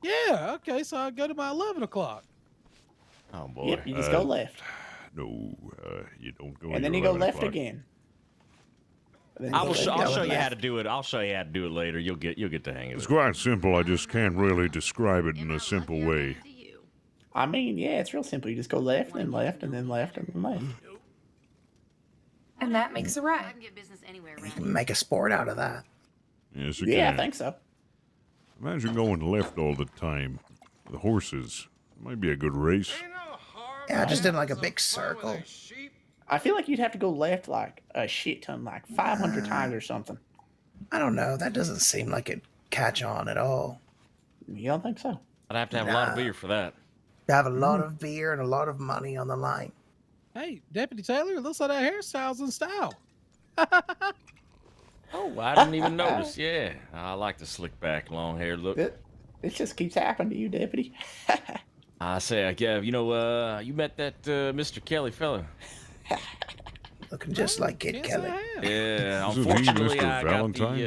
Yeah, okay, so I go to my 11 o'clock. Oh boy. Yep, you just go left. No, you don't go. And then your you go 11 left o'clock. again. And then I'll you go show you how left. to do it. I'll show you how to do it later. You'll get the hang of It's it. quite simple. I just can't really describe it in a simple way. I mean, yeah, it's real simple. You just go left, then left, and then left, and then left. And that makes it right. I can get business anywhere You around can here. make a sport out of that. Yes, you Yeah, can. I think so. Imagine going left all the time. The horses. It might be a good race. Yeah, just in like a big circle. I feel like you'd have to go left like a shit ton, like 500 times or something. I don't know. That doesn't seem like it'd catch on at all. You don't think so? I'd have to have a lot of beer for that. You have a lot of beer and a lot of money on the line. Hey, Deputy Taylor, it looks like that hairstyle's in style. Oh, I didn't even notice. Yeah, I like the slick back, long hair look. It just keeps happening to you, Deputy. I say, you know, you met that Mr. Kelly fella. Looking just like Kid Yes, Kelly. I have. Yeah, Isn't he unfortunately, Mr. I got Valentine?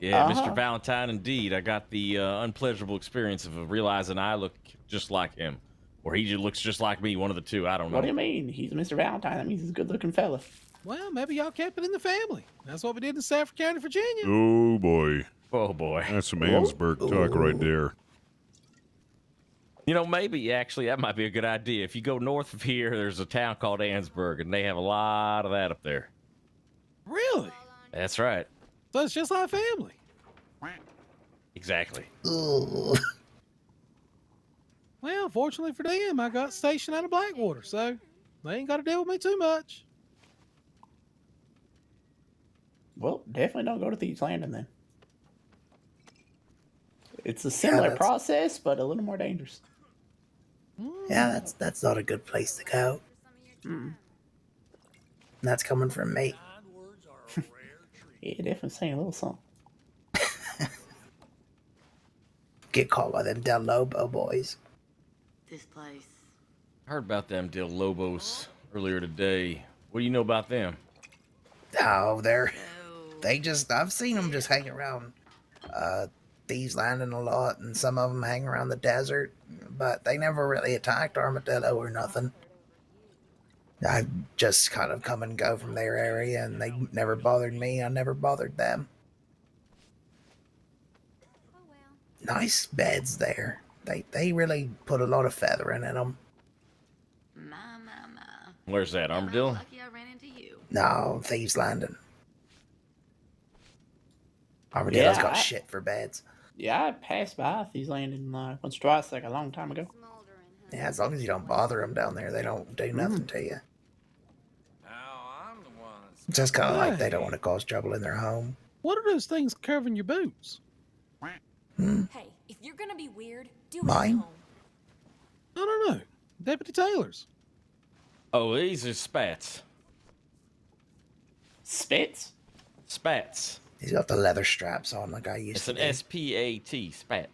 the Uh-huh. Mr. Valentine. Indeed, I got the unpleasurable experience of realizing I look just like him, or he looks just like me. One of the two. I don't know. What do you mean? He's Mr. Valentine. That means he's a good-looking fella. Well, maybe y'all kept it in the family. That's what we did in Stafford County, Virginia. Oh, boy. Oh boy. That's some Ansburg talk right there. You know, maybe actually that might be a good idea. If you go north of here, there's a town called Ansburg, and they have a lot of that up there. Really? That's right. So it's just like family. Exactly. Ooh. Well, fortunately for them, I got stationed out of Blackwater, so they ain't got to deal with me too much. Well, definitely don't go to Thieves Landing then. It's a similar that's- process, but a little more dangerous. Yeah, that's not a good place to go. And that's coming from me. Yeah, definitely saying a little something. Get caught by them Del Lobo boys. This place. I heard about them Del Lobos earlier today. What do you know about them? Oh, Oh. I've seen them just hang around Thieves Landing a lot, and some of them hang around the desert, but they never really attacked Armadillo or nothing. I just kind of come and go from their area, and they never bothered me. I never bothered them. Oh well. Nice beds there. They really put a lot of feathering in them. My. Where's that, I'm Armadillo? lucky I ran into you. No, Thieves Landing. Armadillo's Yeah, got I- shit for beds. Yeah, I passed by Thieves Landing once or twice, like a long time ago. Smoldering, huh? Yeah, as long as you don't bother them down there, they don't do nothing to you. It's just kind of like they don't want to cause trouble in their home. What are those things covering your boots? Hey, if you're gonna be weird, do it at Mine? home. I don't know. Deputy Taylor's. Oh, these are spats. Spits? Spats. He's got the leather straps on like I used It's to an do. S-P-A-T, spat.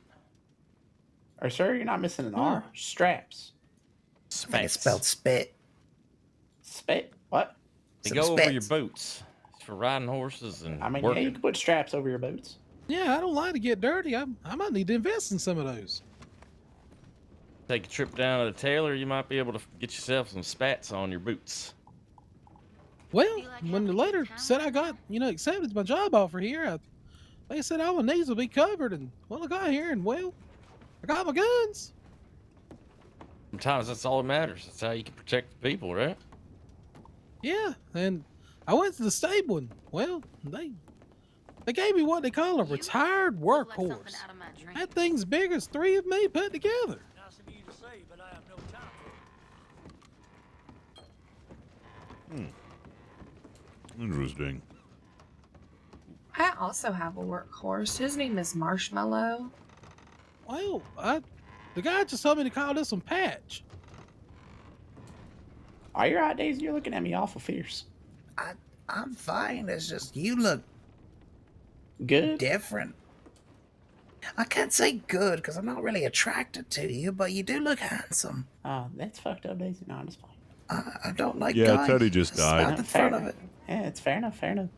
Or sir, you're not missing an R. Straps. I think it's Spats. spelled spit. Spit? What? They Some go over your spats. boots. It's for riding horses and I mean, yeah, you working. can put straps over your boots. Yeah, I don't like to get dirty. I might need to invest in some of those. Take a trip down to the tailor, you might be able to get yourself some spats on your boots. Well, when the letter said I got, accepted my job offer here, they said all my needs will be covered, and well, I got here, and well, I got my guns. Sometimes that's all that matters. That's how you can protect the people, right? Yeah, and I went to the stable, and well, they gave me what they call a retired Look like something workhorse. out of my drink. That thing's big as three of me put together. Nice of you to say, but I have no time for it. Interesting. I also have a workhorse. His name is Marshmallow. Well, the guy just told me to call this one Patch. Are your eye, Daisy? You're looking at me awful fierce. I'm fine. It's just you look Good? different. I can't say good because I'm not really attracted to you, but you do look handsome. That's fucked up, Daisy. No, I'm just playing. I don't like Yeah, guys. Teddy just died. At the front of it. Yeah, it's fair enough, fair enough.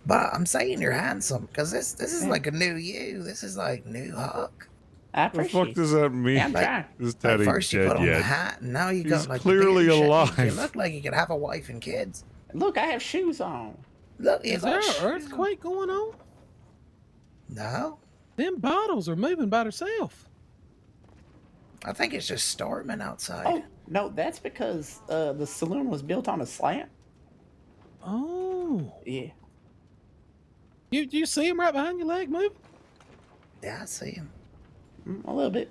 But I'm saying you're handsome because this is like a new you. This is like new Huck. I The fuck appreciate does it. that mean? Yeah, I'm trying. This Like Teddy first you dead put on the yet? hat, and now you He's got like clearly the beard and shit. You alive. look like you could have a wife and kids. Look, I have shoes on. Look, you Is there got an shoes on. earthquake going on? No, Them bottles are moving by themselves. I think it's just storming outside. Oh, no, that's because the saloon was built on a slant. Oh. Yeah. You see him right behind your leg moving? Yeah, I see him. A little bit.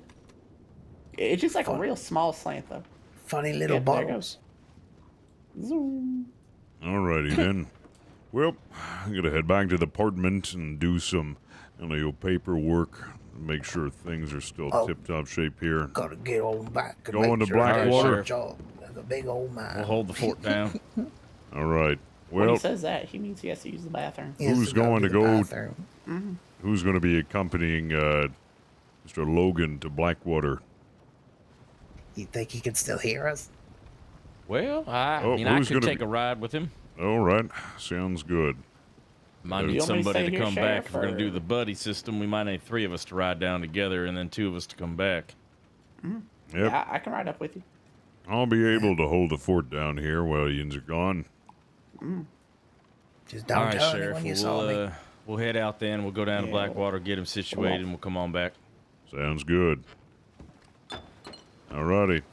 It's just like a real small slant, though. Funny little Yeah, there it bottles. Zoom. Alrighty then. Well, I'm gonna head back to the apartment and do some paperwork. Make sure things are still tip-top shape here. Gotta get on back. And Going make to sure I Blackwater? watch y'all like a big old man. We'll hold the fort down. All right. When Well, he says that, he means he has to use the bathroom. He has who's to going to to the go- bathroom. who's going to be accompanying Mr. Logan to Blackwater? You think he can still hear us? Well, I Oh, mean, I who's could gonna take be- a ride with him. All right. Sounds good. Might You need want me to somebody stay to here, come back. If we're going to do Sheriff, the buddy system, we might need 3 of us to ride down together and then 2 of us to come back. Yep. Yeah, I can ride up with you. I'll be able to hold the fort down here while yins are gone. Just All don't right, tell Sheriff. anyone you saw me. We'll head out then. We'll go down to Yeah. Blackwater, get him situated, and we'll come on back. Sounds good. Alrighty.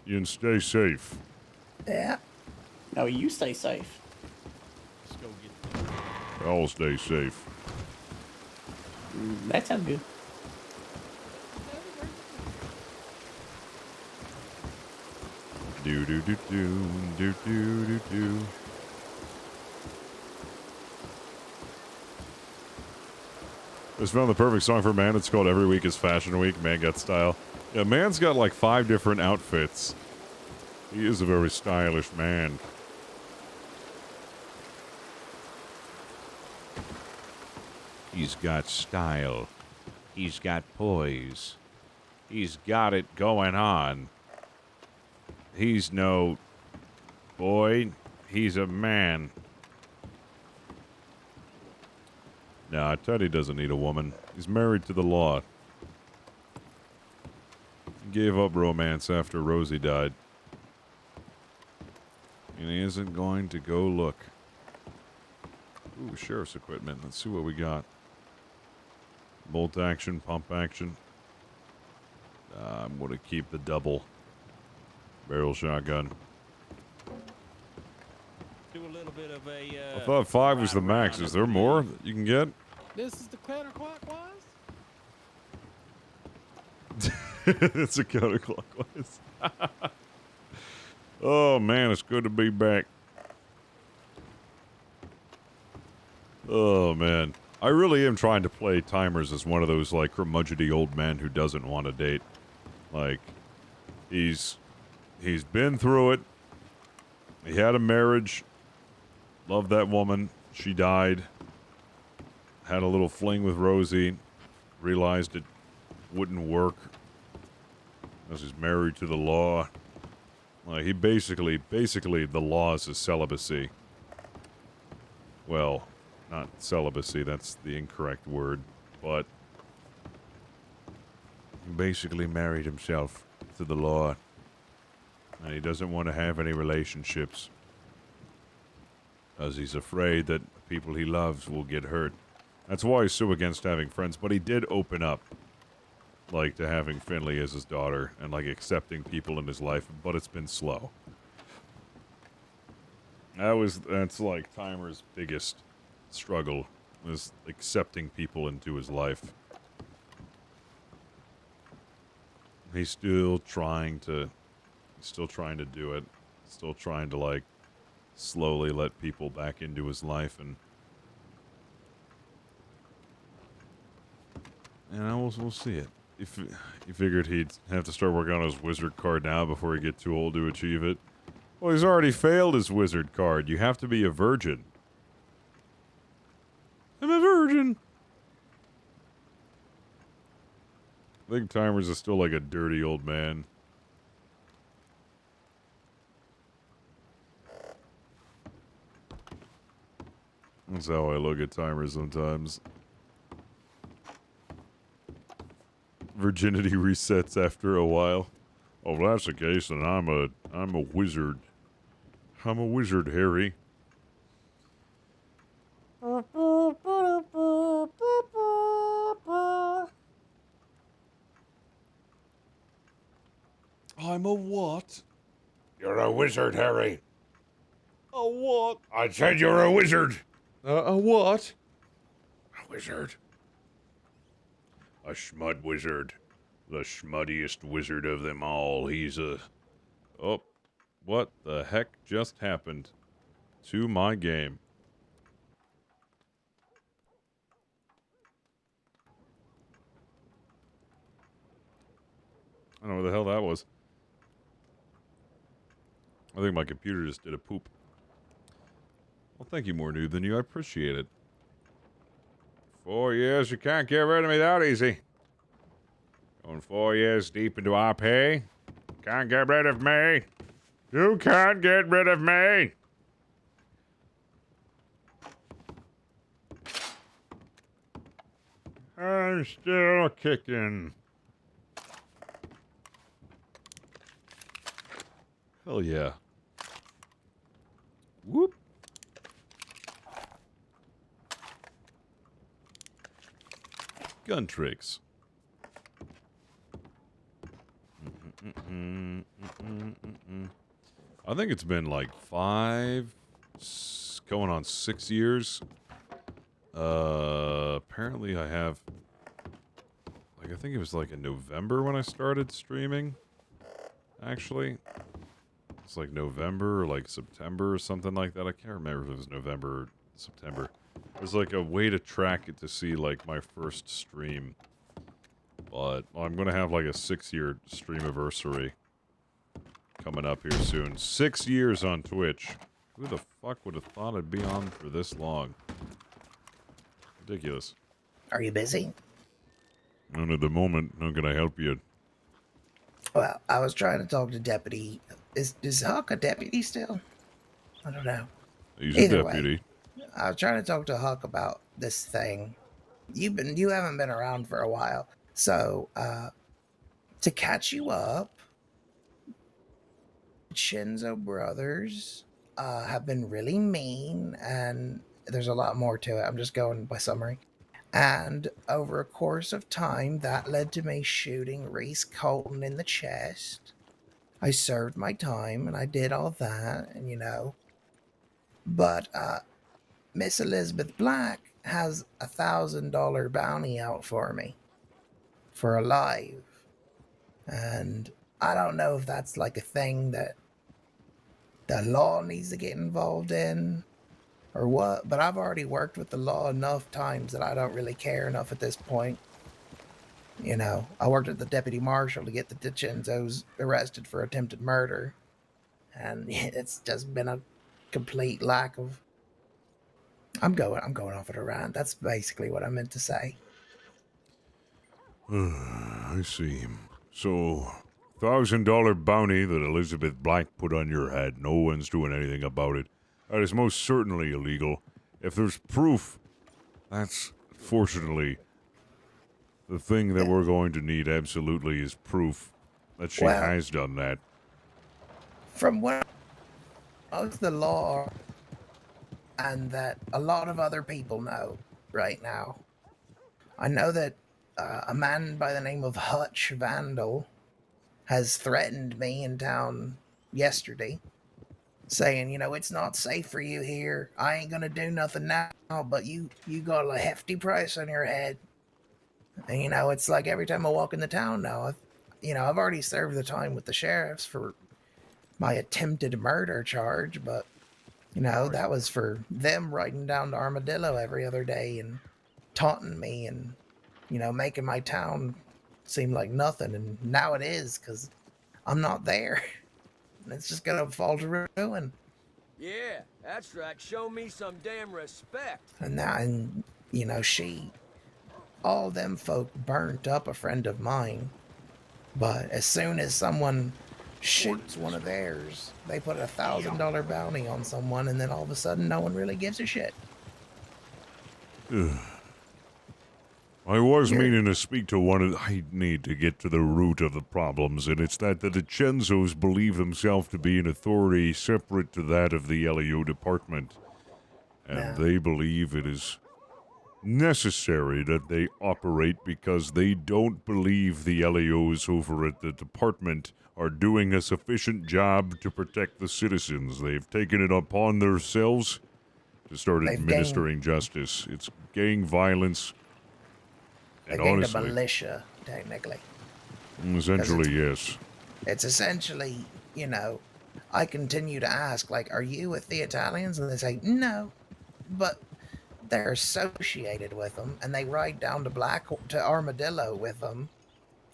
Yins stay safe. Yeah. No, you stay safe. Let's go get I'll stay safe. That sounds good. Do do do do do do do do. Just found the perfect song for man. It's called Every Week is Fashion Week, Man Gut Style. Yeah, man's got like 5 different outfits. He is a very stylish man. He's got style. He's got poise. He's got it going on. He's no boy. He's a man. Nah, Teddy doesn't need a woman. He's married to the law. He gave up romance after Rosie died. And he isn't going to go look. Ooh, sheriff's equipment. Let's see what we got. Bolt action, pump action. I'm going to keep the double barrel shotgun. do a little bit of a. I thought 5 was the max. Is there more that you can get? This is the counterclockwise? It's a counterclockwise. Oh man, it's good to be back. Oh man, I really am trying to play timers as one of those like curmudgeony old men who doesn't want to date. Like, he's been through it. He had a marriage. Loved that woman. She died. Had a little fling with Rosie. Realized it wouldn't work. As he's married to the law. Like, he basically, the law is his celibacy. Well, not celibacy, that's the incorrect word, but he basically married himself to the law. And he doesn't want to have any relationships. Because he's afraid that people he loves will get hurt. That's why he's so against having friends, but he did open up. Like, to having Finley as his daughter, and, like, accepting people in his life, but it's been slow. That's, like, Timer's biggest struggle, is accepting people into his life. He's still trying to do it. Still trying to, like, slowly let people back into his life, and we'll see it. He figured he'd have to start working on his wizard card now before he get too old to achieve it. Well, he's already failed his wizard card. You have to be a virgin. I'm a virgin. I think Timers is still like a dirty old man. That's how I look at Timers sometimes. virginity resets after a while. Oh, if that's the case, then I'm a wizard. I'm a wizard, Harry. I'm a what? You're a wizard, Harry. A what? I said you're a wizard. A what? A wizard. A schmud wizard. The schmuddiest wizard of them all. He's a... Oh, what the heck just happened to my game? I don't know what the hell that was. I think my computer just did a poop. Well, thank you, more noob than you. I appreciate it. 4 years, you can't get rid of me that easy. Going 4 years deep into RP. Can't get rid of me. You can't get rid of me. I'm still kicking. Hell yeah. Whoop. Gun tricks. I think it's been like 5, going on 6 years. Apparently I have, like, I think it was like in November when I started streaming. Actually, it's like November or like September or something like that. I can't remember if it was November or September. There's like a way to track it to see like my first stream. But I'm gonna have like a 6-year stream anniversary coming up here soon. 6 years on Twitch. Who the fuck would have thought I'd be on for this long? Ridiculous. Are you busy? None at the moment. How can I help you? Well, I was trying to talk to Deputy. Is Huck a deputy still? I don't know. He's Either a deputy. Way, I was trying to talk to Huck about this thing. You haven't been around for a while, so to catch you up, Shinzo brothers have been really mean, and there's a lot more to it. I'm just going by summary. And over a course of time, that led to me shooting Reese Colton in the chest. I served my time, and I did all that, and you know. But Miss Elizabeth Black has $1,000 bounty out for me for a live. And I don't know if that's like a thing that the law needs to get involved in or what, but I've already worked with the law enough times that I don't really care enough at this point. You know, I worked at the deputy marshal to get the DiCenzos arrested for attempted murder, and it's just been a complete lack of... I'm going off at a rant. That's basically what I meant to say. I see. So, $1,000 bounty that Elizabeth Black put on your head. No one's doing anything about it. That is most certainly illegal. If there's proof, that's fortunately the thing that we're going to need absolutely is proof that she has done that. From what the law and that a lot of other people know right now, I know that a man by the name of Hutch Vandal has threatened me in town yesterday, saying, you know, it's not safe for you here. I ain't gonna do nothing now, but you got a hefty price on your head. And, you know, it's like every time I walk in the town now, I've already served the time with the sheriffs for my attempted murder charge, but, you know, that was for them riding down to Armadillo every other day and taunting me and, you know, making my town seem like nothing. And now it is, because I'm not there. And it's just gonna fall to ruin. Yeah, that's right. Show me some damn respect. And you know, all them folk burnt up a friend of mine. But as soon as someone shoots one of theirs, they put $1,000 bounty on someone, and then all of a sudden no one really gives a shit. Well, I was You're- meaning to speak to one of... I need to get to the root of the problems, and it's that the DiCenzos believe themselves to be an authority separate to that of the LEO department. And Yeah. they believe it is necessary that they operate because they don't believe the LEOs over at the department are doing a sufficient job to protect the citizens. They've taken it upon themselves to start They've administering justice. It's gang violence. They've And gained a honestly, militia, technically. essentially, yes. It's essentially, you know, I continue to ask, like, are you with the Italians? And they say, no. But they're associated with them, and they ride down to Armadillo with them.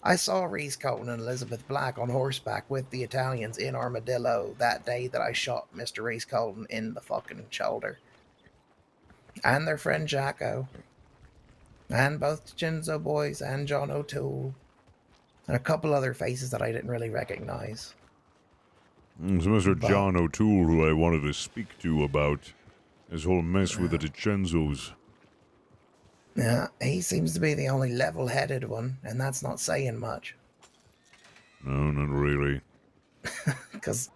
I saw Reese Colton and Elizabeth Black on horseback with the Italians in Armadillo that day that I shot Mr. Reese Colton in the fucking shoulder. And their friend Jacko. And both the Chinzo boys and John O'Toole. And a couple other faces that I didn't really recognize. It's Mr. John O'Toole who I wanted to speak to about this whole mess with the DiCenzos. Yeah, he seems to be the only level-headed one, and that's not saying much. No, not really. Because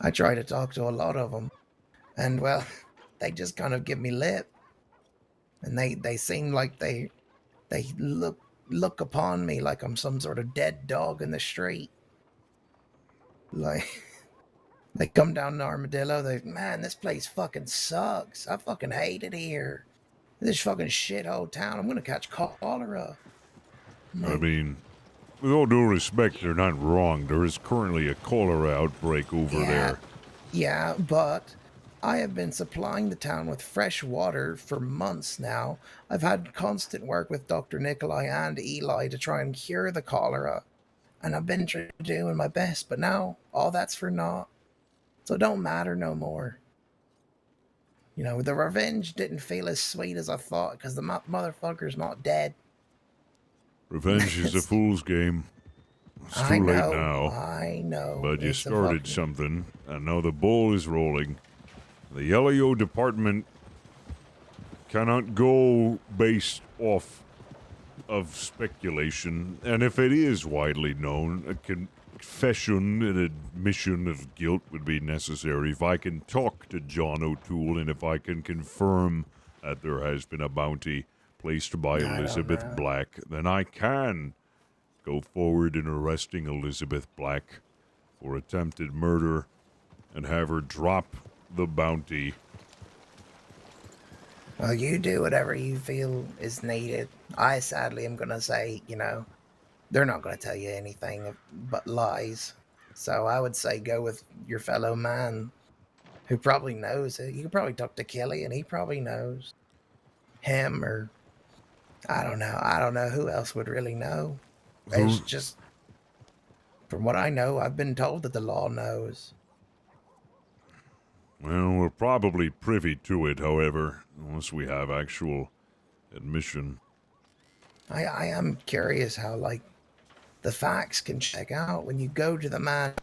I try to talk to a lot of them, and, well, they just kind of give me lip. And they seem like they look upon me like I'm some sort of dead dog in the street. Like, they come down to Armadillo, man, this place fucking sucks. I fucking hate it here. This fucking shithole town, I'm gonna catch cholera. I mean, with all due respect, they're not wrong. There is currently a cholera outbreak over there. Yeah, but I have been supplying the town with fresh water for months now. I've had constant work with Dr. Nikolai and Eli to try and cure the cholera. And I've been doing my best, but now all that's for naught. So it don't matter no more. You know, the revenge didn't feel as sweet as I thought because the motherfucker's not dead. Revenge is a fool's game. It's too late now. I know. But you started something, and now the ball is rolling. The LEO department cannot go based off of speculation, and if it is widely known, a confession and admission of guilt would be necessary. If I can talk to John O'Toole, and if I can confirm that there has been a bounty placed by Elizabeth Black, then I can go forward in arresting Elizabeth Black for attempted murder and have her drop the bounty. Well, you do whatever you feel is needed. I sadly am going to say, you know, they're not going to tell you anything but lies. So I would say go with your fellow man who probably knows it. You could probably talk to Kelly and he probably knows. Him or I don't know. I don't know who else would really know. It's just, from what I know, I've been told that the law knows. Well, we're probably privy to it, however, unless we have actual admission. I am curious how, like, the facts can check out when you go to the man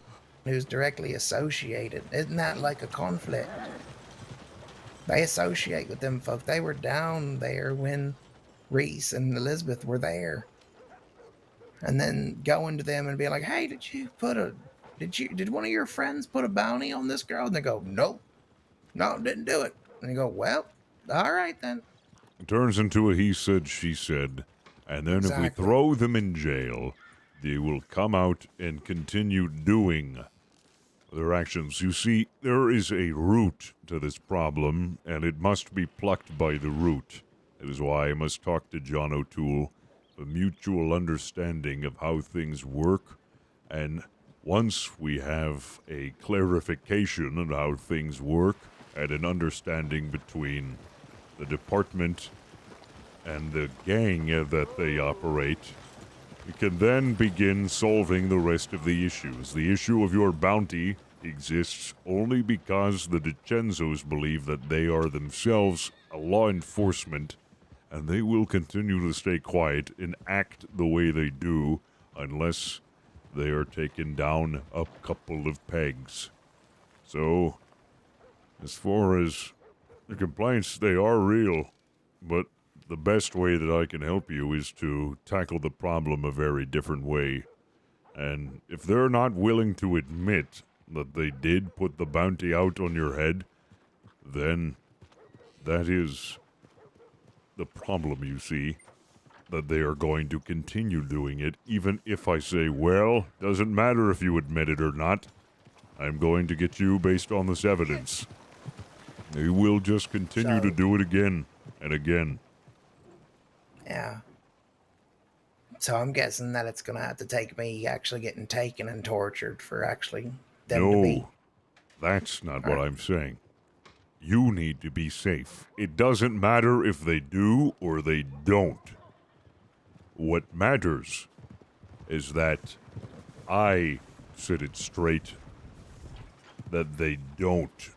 who's directly associated. Isn't that like a conflict? They associate with them folk. They were down there when Reese and Elizabeth were there. And then going to them and be like, hey, did one of your friends put a bounty on this girl? And they go, nope. No, didn't do it. And you go, well, all right then. It turns into a he said, she said. And then if we throw them in jail, they will come out and continue doing their actions. You see, there is a root to this problem, and it must be plucked by the root. That is why I must talk to John O'Toole, a mutual understanding of how things work, and once we have a clarification of how things work and an understanding between the department and the gang that they operate, we can then begin solving the rest of the issues. The issue of your bounty exists only because the DiCenzos believe that they are themselves a law enforcement, and they will continue to stay quiet and act the way they do unless they are taken down a couple of pegs. So, as far as the complaints, they are real, but the best way that I can help you is to tackle the problem a very different way. And if they're not willing to admit that they did put the bounty out on your head, then that is the problem, you see. That they are going to continue doing it, even if I say, well, doesn't matter if you admit it or not. I'm going to get you based on this evidence. They will just continue to do it again and again. Yeah. So I'm guessing that it's going to have to take me actually getting taken and tortured for actually them to be... No, that's not what I'm saying. You need to be safe. It doesn't matter if they do or they don't. What matters is that I sit it straight that they don't,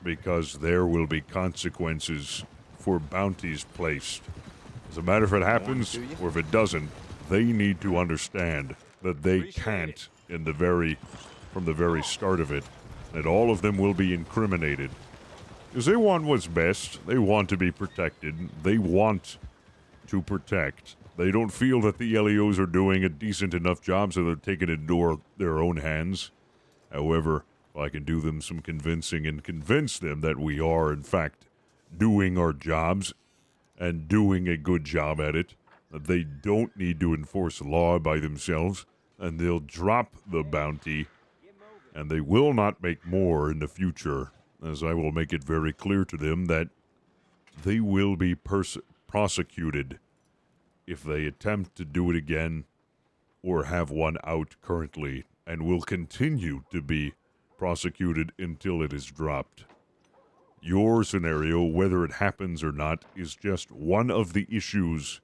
because there will be consequences for bounties placed. Doesn't matter if it happens or if it doesn't, they need to understand that they can't from the very start of it, that all of them will be incriminated. Because they want what's best, they want to be protected, they want to protect. They don't feel that the LEOs are doing a decent enough job, so they're taking it into their own hands. However, if I can do them some convincing and convince them that we are, in fact, doing our jobs and doing a good job at it, that they don't need to enforce law by themselves, and they'll drop the bounty, and they will not make more in the future, as I will make it very clear to them that they will be prosecuted if they attempt to do it again or have one out currently, and will continue to be prosecuted until it is dropped. Your scenario, whether it happens or not, is just one of the issues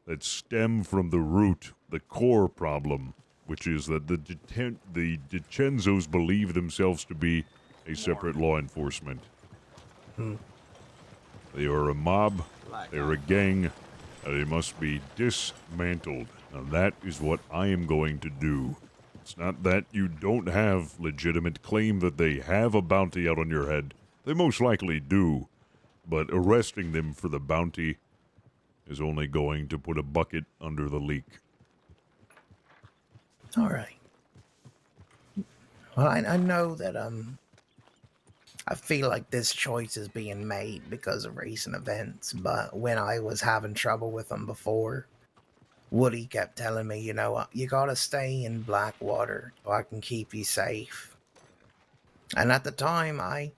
that stem from the root, the core problem, which is that the DiCenzos believe themselves to be a separate law enforcement. They are a mob, they're a gang, and they must be dismantled. And that is what I am going to do. It's not that you don't have legitimate claim that they have a bounty out on your head. They most likely do. But arresting them for the bounty is only going to put a bucket under the leak. All right. Well, I know that, I feel like this choice is being made because of recent events, but when I was having trouble with them before, Woody kept telling me, you know, you gotta stay in Blackwater so I can keep you safe. And at the time, I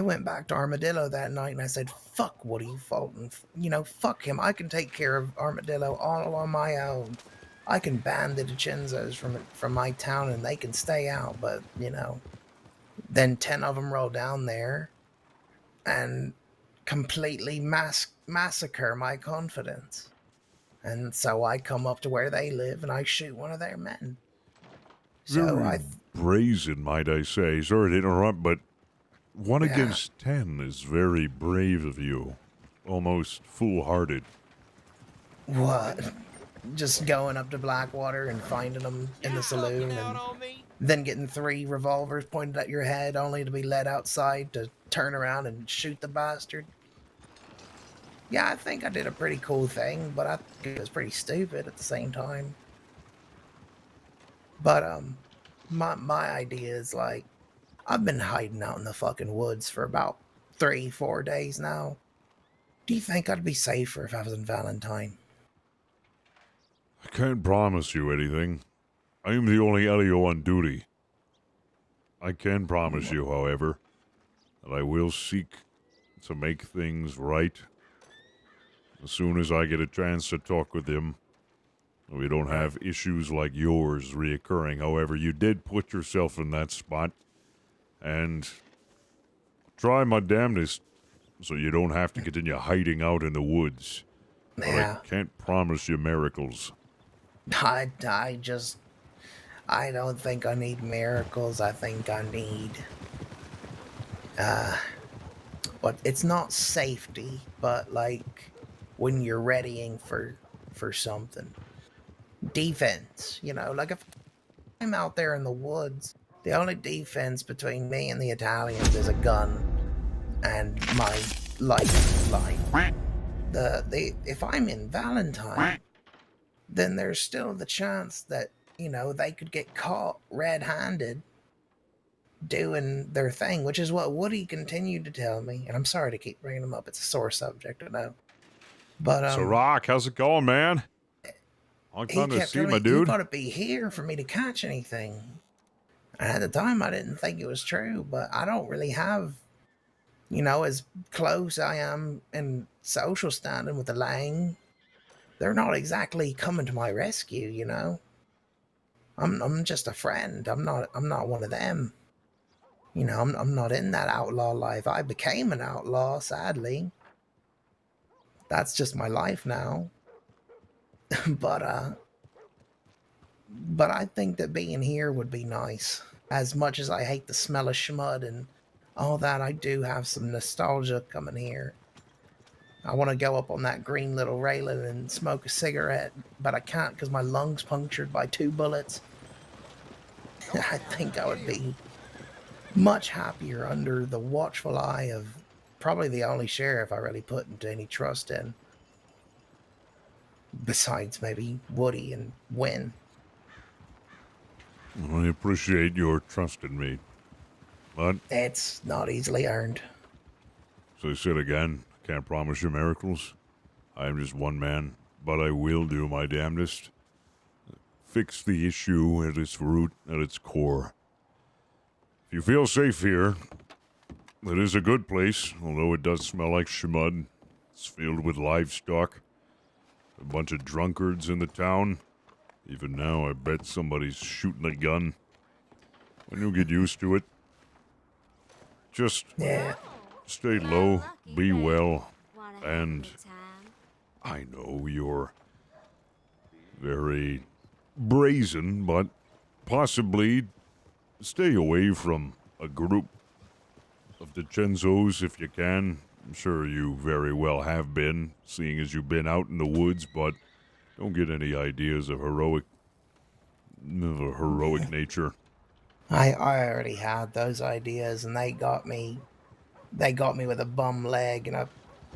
went back to Armadillo that night and I said, fuck Woody Fulton. You know, fuck him. I can take care of Armadillo all on my own. I can ban the DiCenzos from my town and they can stay out, but, you know. Then 10 of them roll down there and completely massacre my confidence. And so I come up to where they live and I shoot one of their men. So Very brazen, might I say. Sorry to interrupt, but 1 against 10 is very brave of you. Almost foolhardy. What? Just going up to Blackwater and finding them in the saloon and then getting 3 revolvers pointed at your head only to be led outside to turn around and shoot the bastard? Yeah, I think I did a pretty cool thing, but I think it was pretty stupid at the same time. But, my idea is, like, I've been hiding out in the fucking woods for about 3-4 days now. Do you think I'd be safer if I was in Valentine? I can't promise you anything. I am the only LEO on duty. I can promise you, however, that I will seek to make things right as soon as I get a chance to talk with them. We don't have issues like yours reoccurring. However, you did put yourself in that spot, and try my damnedest so you don't have to continue hiding out in the woods. Yeah. But I can't promise you miracles. I don't think I need miracles. I think I need, but it's not safety, but like when you're readying for something. Defense, you know, like if I'm out there in the woods, the only defense between me and the Italians is a gun and my lifeline. if I'm in Valentine, then there's still the chance that, you know, they could get caught red-handed doing their thing, which is what Woody continued to tell me. And I'm sorry to keep bringing him up. It's a sore subject, I know. But So, Rock, how's it going, man? Long he time to kept see, telling my me, you dude. gotta be here for me to catch anything. And at the time, I didn't think it was true, but I don't really have, you know, as close I am in social standing with the Lang. They're not exactly coming to my rescue, you know. I'm just a friend. I'm not one of them. You know, I'm not in that outlaw life. I became an outlaw, sadly. That's just my life now. but but I think that being here would be nice. As much as I hate the smell of schmud and all that, I do have some nostalgia coming here. I want to go up on that green little railing and smoke a cigarette, but I can't because my lung's punctured by 2 bullets. I think I would be much happier under the watchful eye of probably the only sheriff I really put into any trust in. Besides maybe Woody and Wynn. I appreciate your trust in me. But, It's not easily earned. as I said again, can't promise you miracles. I am just one man, but I will do my damnedest. Fix the issue at its root, at its core. If you feel safe here, it is a good place, although it does smell like schmud. It's filled with livestock. A bunch of drunkards in the town. Even now, I bet somebody's shooting a gun. And you'll get used to it. Just stay low, be well, and I know you're very brazen, but possibly stay away from a group of DiCenzos if you can. I'm sure you very well have been, seeing as you've been out in the woods, but don't get any ideas of heroic nature. I already had those ideas, and they got me with a bum leg and a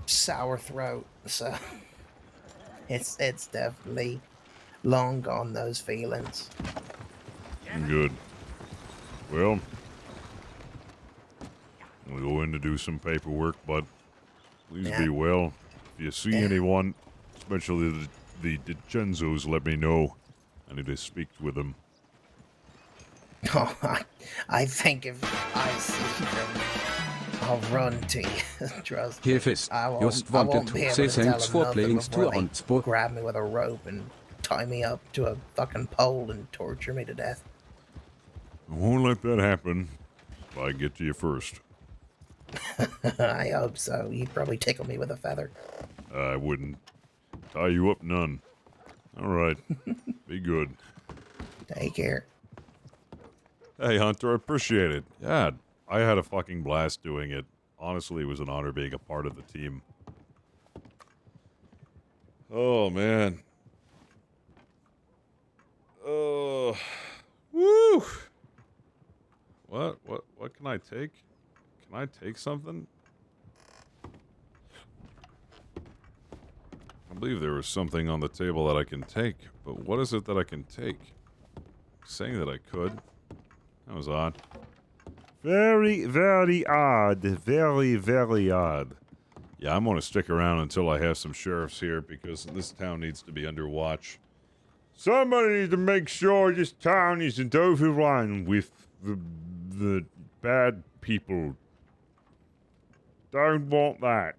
sour throat. So it's definitely long gone, those feelings. Good. Well, we'll go in to do some paperwork, but please be well. If you see anyone, especially the DiCenzos, let me know. I need to speak with them. Oh, I think if I see them, I'll run to you. Trust me. Here, Fist. I Just won't wanted be to able say to tell thanks them for nothing playing before they Stuart. grab me with a rope and tie me up to a fucking pole and torture me to death. I won't let that happen if I get to you first. I hope so. You'd probably tickle me with a feather. I wouldn't tie you up none. All right. Be good. Take care. Hey, Hunter, I appreciate it. Yeah, I had a fucking blast doing it. Honestly, it was an honor being a part of the team. Oh, man. Oh. Woo! What can I take? Can I take something? I believe there was something on the table that I can take, but what is it that I can take? Saying that I could. That was odd. Very, very odd. Very, very odd. Yeah, I'm gonna stick around until I have some sheriffs here because this town needs to be under watch. Somebody needs to make sure this town isn't overrun with the bad people. Don't want that.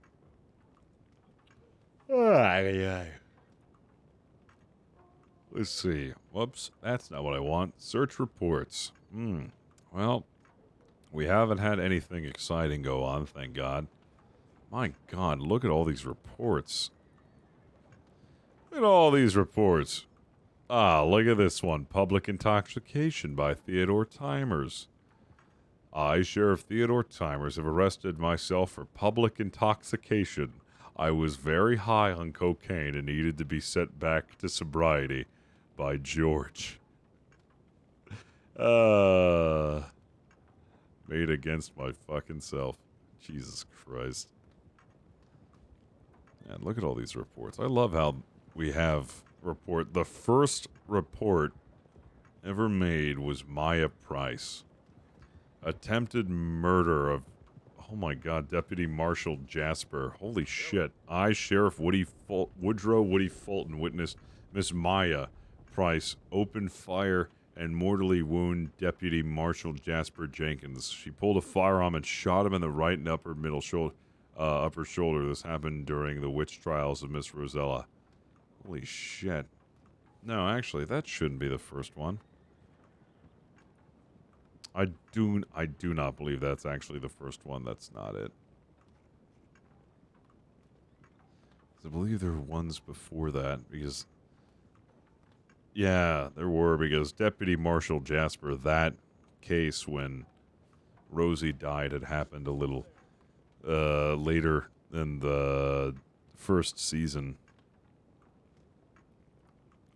Let's see. Whoops, that's not what I want. Search reports. Well, we haven't had anything exciting go on, thank God. My God, look at all these reports. Look at all these reports. Ah, look at this one. Public intoxication by Theodore Timers. I, Sheriff Theodore Timers, have arrested myself for public intoxication. I was very high on cocaine and needed to be set back to sobriety by George. Made against my fucking self. Jesus Christ. And look at all these reports. I love how we have report. The first report ever made was Maya Price. Attempted murder of, oh my god, Deputy Marshal Jasper. Holy shit. I, Sheriff Woodrow Woody Fulton, witnessed Miss Maya Price open fire and mortally wound Deputy Marshal Jasper Jenkins. She pulled a firearm and shot him in the right and upper shoulder. This happened during the witch trials of Miss Rosella. Holy shit. No, actually, that shouldn't be the first one. I do not believe that's actually the first one. That's not it. I believe there were ones before that, because... Yeah, there were, because Deputy Marshal Jasper, that case when Rosie died had happened a little later in the first season.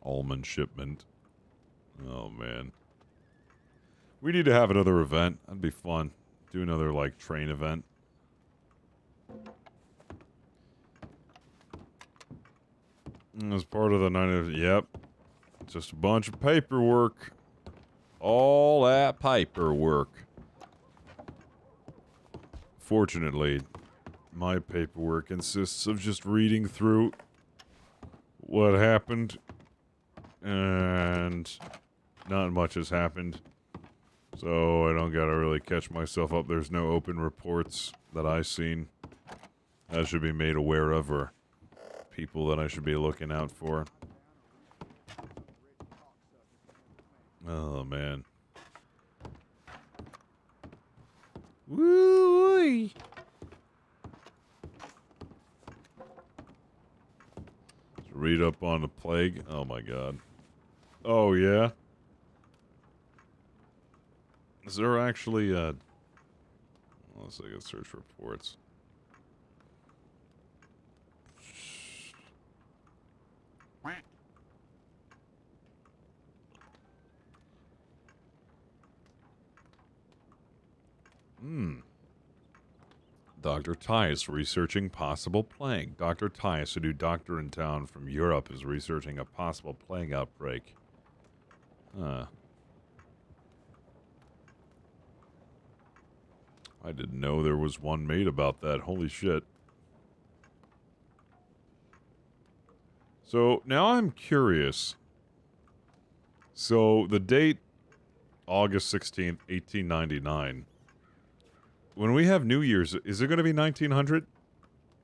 Almond shipment. Oh, man. We need to have another event. That'd be fun. Do another, like, train event. As part of the night of... Yep. Just a bunch of paperwork. All that paperwork. Fortunately, my paperwork consists of just reading through what happened. And not much has happened. So I don't gotta really catch myself up. There's no open reports that I've seen I should be made aware of, or people that I should be looking out for. Oh, man. Woo-wee. Read up on the plague. Oh, my God. Oh, yeah? Is there actually, let's see, I can search reports. Dr. Tice researching possible plague. Dr. Tice, a new doctor in town from Europe, is researching a possible plague outbreak. Huh. I didn't know there was one made about that. Holy shit. So, now I'm curious. So, the date, August 16th, 1899. When we have New Year's, is it going to be 1900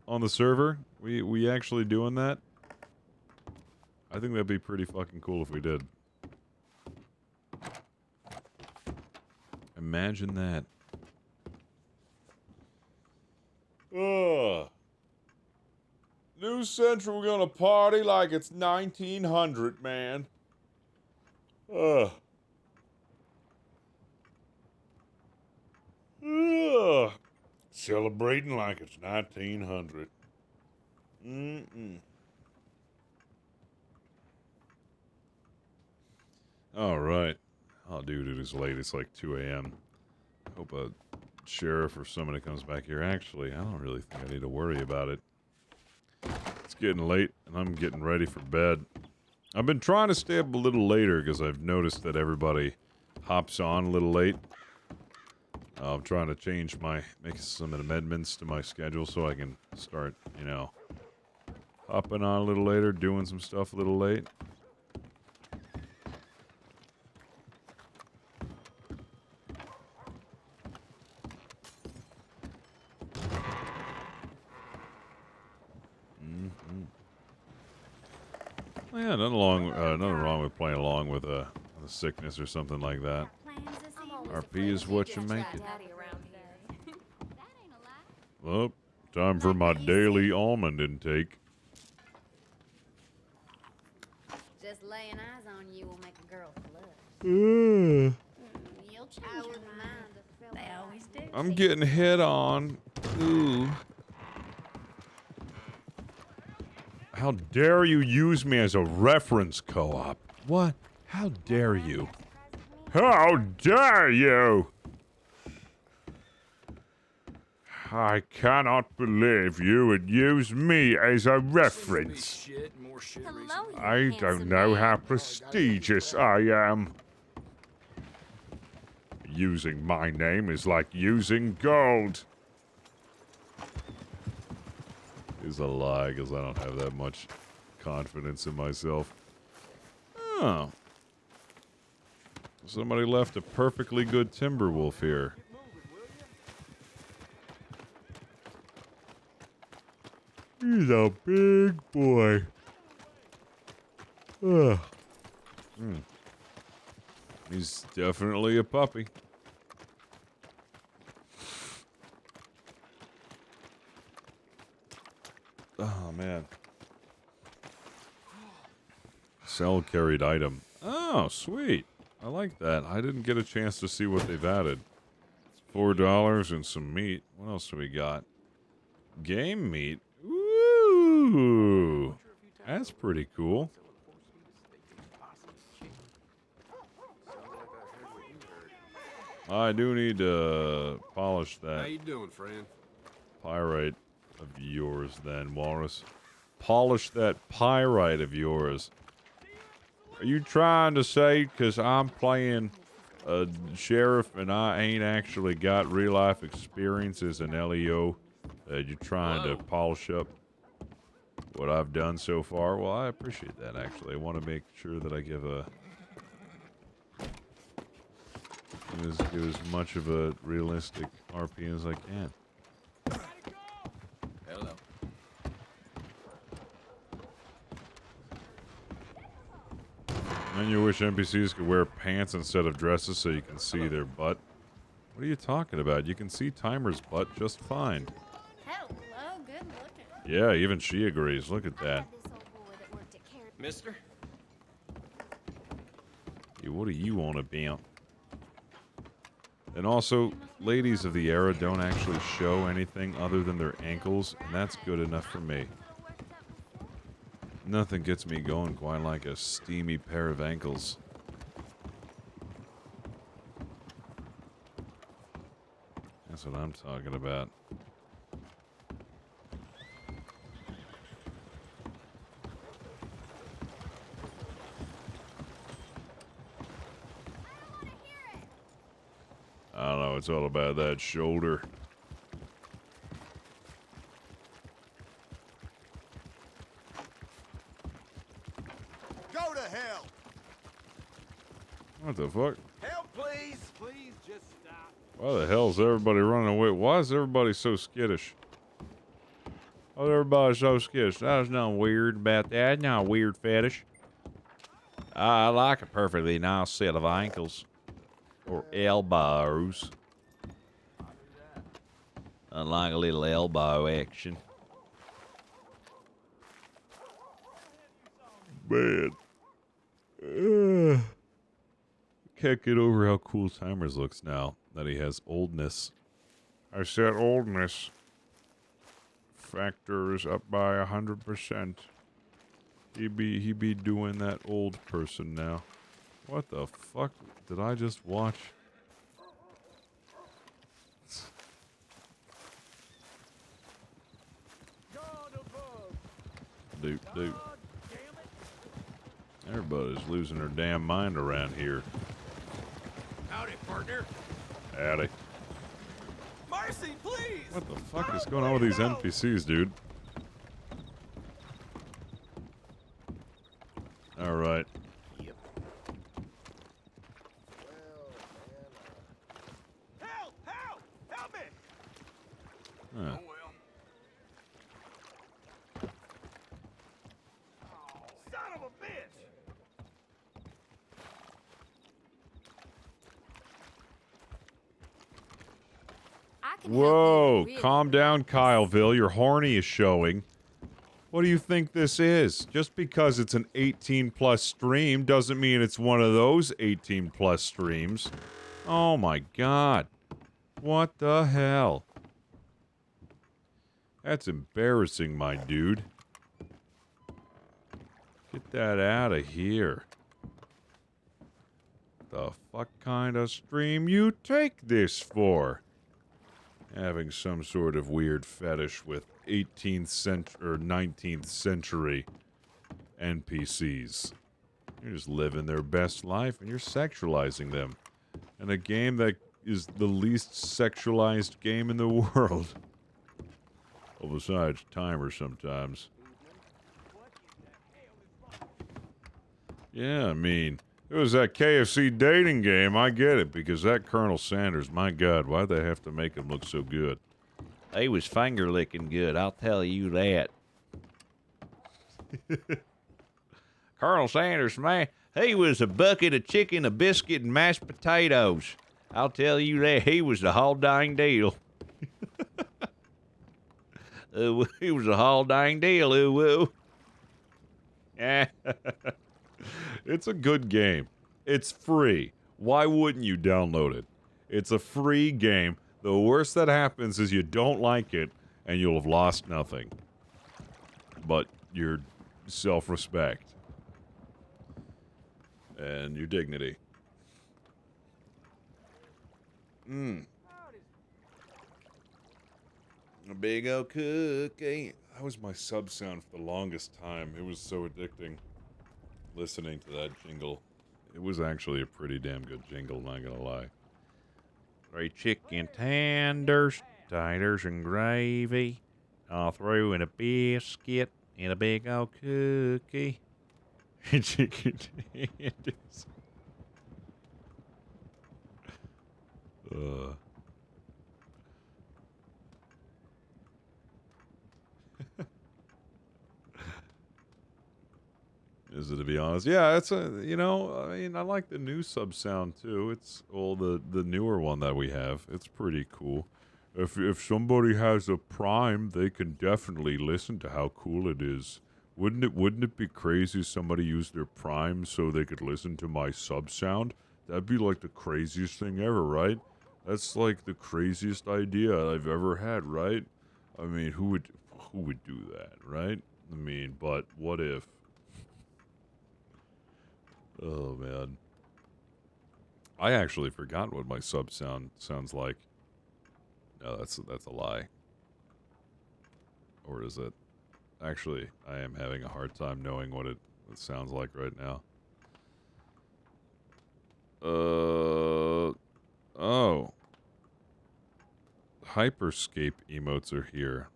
on the server? We actually doing that? I think that'd be pretty fucking cool if we did. Imagine that. Ugh. New Central gonna party like it's 1900, man. Ugh. Ugh. Celebrating like it's 1900. All right. Oh, dude, it is late. It's like 2 a.m. Hope a sheriff or somebody comes back here. Actually, I don't really think I need to worry about it. It's getting late, and I'm getting ready for bed. I've been trying to stay up a little later because I've noticed that everybody hops on a little late. I'm trying to make some amendments to my schedule so I can start, you know, hopping on a little later, doing some stuff a little late. Well, yeah, nothing wrong with playing along with a sickness or something like that. RP is what you make it. Well, time for my daily almond intake. Just laying eyes on you will make a girl flush. Mm. You'll change your mind. They always do. I'm getting hit on. Ooh. How dare you use me as a reference co-op? What? How dare you? How dare you? I cannot believe you would use me as a reference. Hello, you I don't handsome know man. how prestigious I am. Using my name is like using gold. Is a lie, because I don't have that much confidence in myself. Oh. Somebody left a perfectly good Timberwolf here. He's a big boy. Ugh. He's definitely a puppy. Oh, man. Sell carried item. Oh, sweet. I like that. I didn't get a chance to see what they've added. $4 and some meat. What else do we got? Game meat. Ooh. That's pretty cool. I do need to polish that. How you doing, friend? Pyrite of yours, then, Walrus. Polish that pyrite of yours. Are you trying to say, because I'm playing a sheriff and I ain't actually got real life experience as an LEO, that you're trying to polish up what I've done so far? Well, I appreciate that, actually. I want to make sure that I give as much of a realistic RP as I can. Hello. And you wish NPCs could wear pants instead of dresses so you can see their butt? What are you talking about? You can see Timer's butt just fine. Hello, good looking. Yeah, even she agrees. Look at that. Mister? Yeah, what do you want about? And also, ladies of the era don't actually show anything other than their ankles, and that's good enough for me. Nothing gets me going quite like a steamy pair of ankles. That's what I'm talking about. I don't know, it's all about that shoulder. Go to hell! What the fuck? Help, please! Please, just stop. Why the hell's everybody running away? Why is everybody so skittish? Why is everybody so skittish? There's nothing weird about that. Not a weird fetish. I like a perfectly nice set of ankles. Or elbows. I like a little elbow action. Man. Can't get over how cool Timers looks now that he has oldness. I said oldness. Factor is up by 100%. He be doing that old person now. What the fuck did I just watch? Dude. Everybody's losing their damn mind around here. Howdy, partner. Howdy. Mercy, please! What the fuck is going on with these NPCs, dude? Alright. Yep. Help! Help! Help me! Huh. Oh, well. Son of a bitch! I can help Whoa, you really calm down, relax. Kyleville. Your horny is showing. What do you think this is? Just because it's an 18-plus stream doesn't mean it's one of those 18-plus streams. Oh my god. What the hell? That's embarrassing, my dude. Get that out of here. The fuck kind of stream you take this for? having some sort of weird fetish with 18th century or 19th century NPCs. You're just living their best life and you're sexualizing them. In a game that is the least sexualized game in the world. Well, besides timer sometimes. Yeah, I mean, it was that KFC dating game. I get it, because that Colonel Sanders, my God, why'd they have to make him look so good? He was finger licking good, I'll tell you that. Colonel Sanders, man, he was a bucket of chicken, a biscuit, and mashed potatoes. I'll tell you that. He was the whole dang deal. He was the whole dang deal, ooh. Yeah. It's a good game. It's free. Why wouldn't you download it? It's a free game. The worst that happens is you don't like it, and you'll have lost nothing. But your self-respect. And your dignity. A big old cookie. That was my sub sound for the longest time. It was so addicting. Listening to that jingle. It was actually a pretty damn good jingle, not gonna lie. 3 chicken tenders, taters and gravy, all through in a biscuit and a big old cookie. Chicken tenders. Is it, to be honest? Yeah, it's a, you know, I mean, I like the new sub sound too. It's all the newer one that we have. It's pretty cool. If somebody has a Prime, they can definitely listen to how cool it is. Wouldn't it be crazy if somebody used their Prime so they could listen to my sub sound? That'd be like the craziest thing ever, right? That's like the craziest idea I've ever had, right? I mean, who would do that, right? I mean, but what if? Oh man. I actually forgot what my sub sounds like. No, that's a lie. Or is it? Actually, I am having a hard time knowing what it sounds like right now. Oh. Hyperscape emotes are here.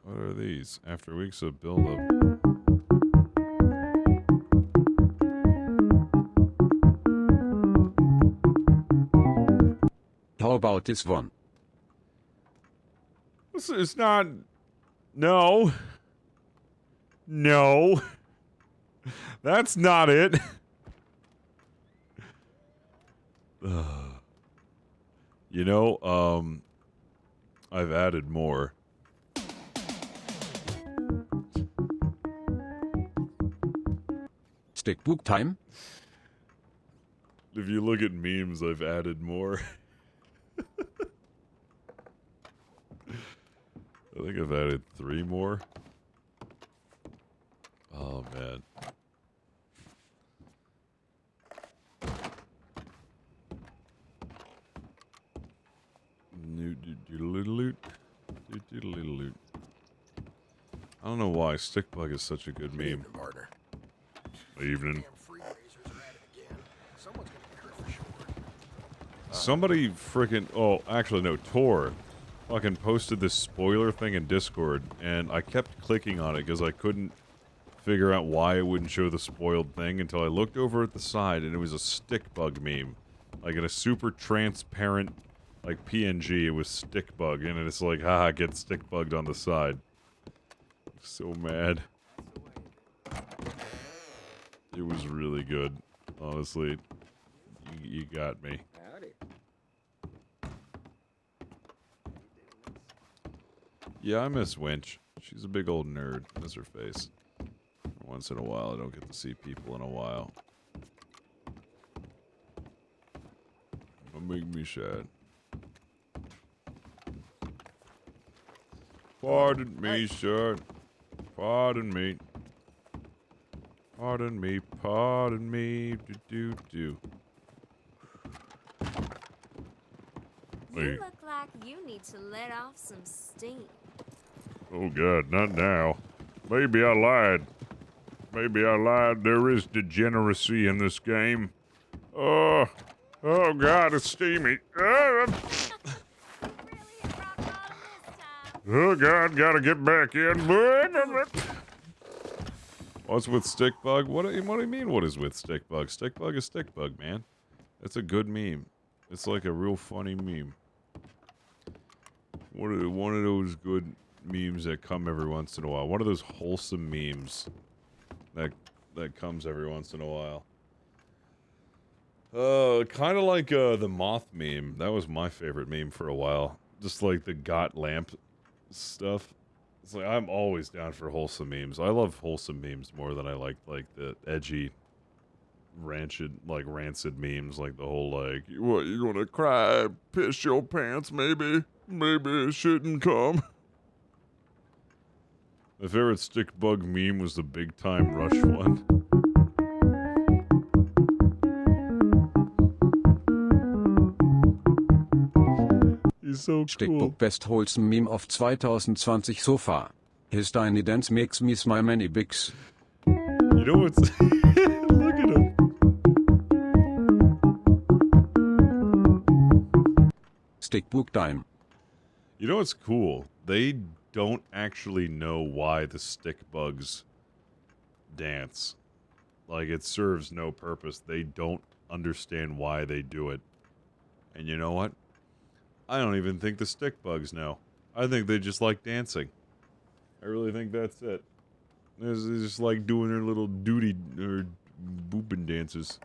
What are these? After weeks of build-up. How about this one? It's not... No. No. That's not it. You know, I've added more. Stickbook time? If you look at memes, I've added more. I think I've added 3 more. Oh, man. I don't know why Stickbug is such a good meme. Evening, partner. Evening. Damn free razors are at it again. Someone's gonna get hurt for sure. Somebody freaking... Oh, actually, no. Tor fucking posted this spoiler thing in Discord, and I kept clicking on it because I couldn't figure out why it wouldn't show the spoiled thing until I looked over at the side, and it was a Stickbug meme. Like, in a super transparent, like, PNG, it was Stickbug, and it's like, haha, get Stickbugged on the side. So mad. It was really good, honestly. You got me. Yeah, I miss Winch. She's a big old nerd. I miss her face. Once in a while, I don't get to see people in a while. It'll make me sad. Pardon me, sir. Pardon me. Pardon me, pardon me, do-do-do. You look like you need to let off some steam. Oh God, not now. Maybe I lied. Maybe I lied. There is degeneracy in this game. Oh God, it's steamy. Oh God, gotta get back in. What's with Stickbug? What do you mean? What is with Stickbug? Stickbug is Stickbug, man. It's a good meme. It's like a real funny meme. One of those good memes that come every once in a while. One of those wholesome memes that comes every once in a while. Kind of like the moth meme. That was my favorite meme for a while. Just like the got lamp stuff. It's like I'm always down for wholesome memes. I love wholesome memes more than I like the edgy, rancid memes. Like the whole like, what, you gonna cry, piss your pants? Maybe it shouldn't come. My favorite Stickbug meme was the Big Time Rush one. He's so cool. Stickbug Best Wholesome Meme of 2020 so far. His tiny dance makes me smile many bigs. You know what's... Look at him. Stickbug time. You know what's cool? They don't actually know why the Stickbugs dance. Like, it serves no purpose. They don't understand why they do it. And you know what? I don't even think the Stickbugs know. I think they just like dancing. I really think that's it. They just like doing their little duty or booping dances.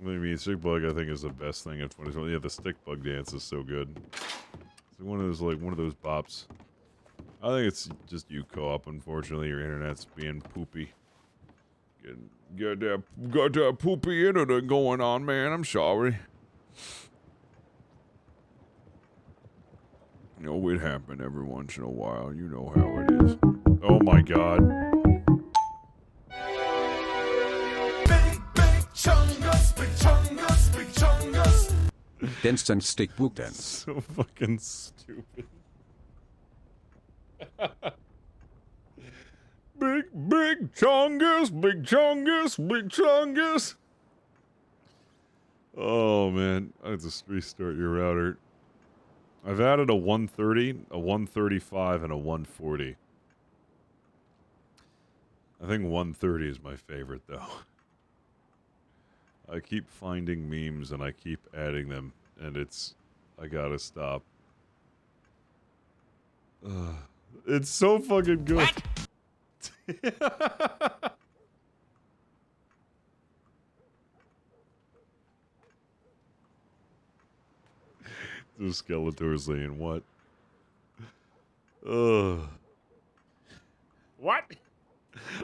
I mean, Stickbug I think is the best thing of 2020. Yeah, the Stickbug dance is so good. It's one of those bops. I think it's just you co-op. Unfortunately, your internet's being poopy. Got that poopy internet going on, man. I'm sorry. You know, it happens every once in a while. You know how it is. Oh my God. Big chungus, big chungus, big chungus. Dance and Stickbug dance. So fucking stupid. Big chungus, big chungus, big chungus. Oh man, I have to restart your router. I've added a 130, a 135, and a 140. I think 130 is my favorite though. I keep finding memes and I keep adding them, and I gotta stop. It's so fucking good. The Skeletor saying what? What?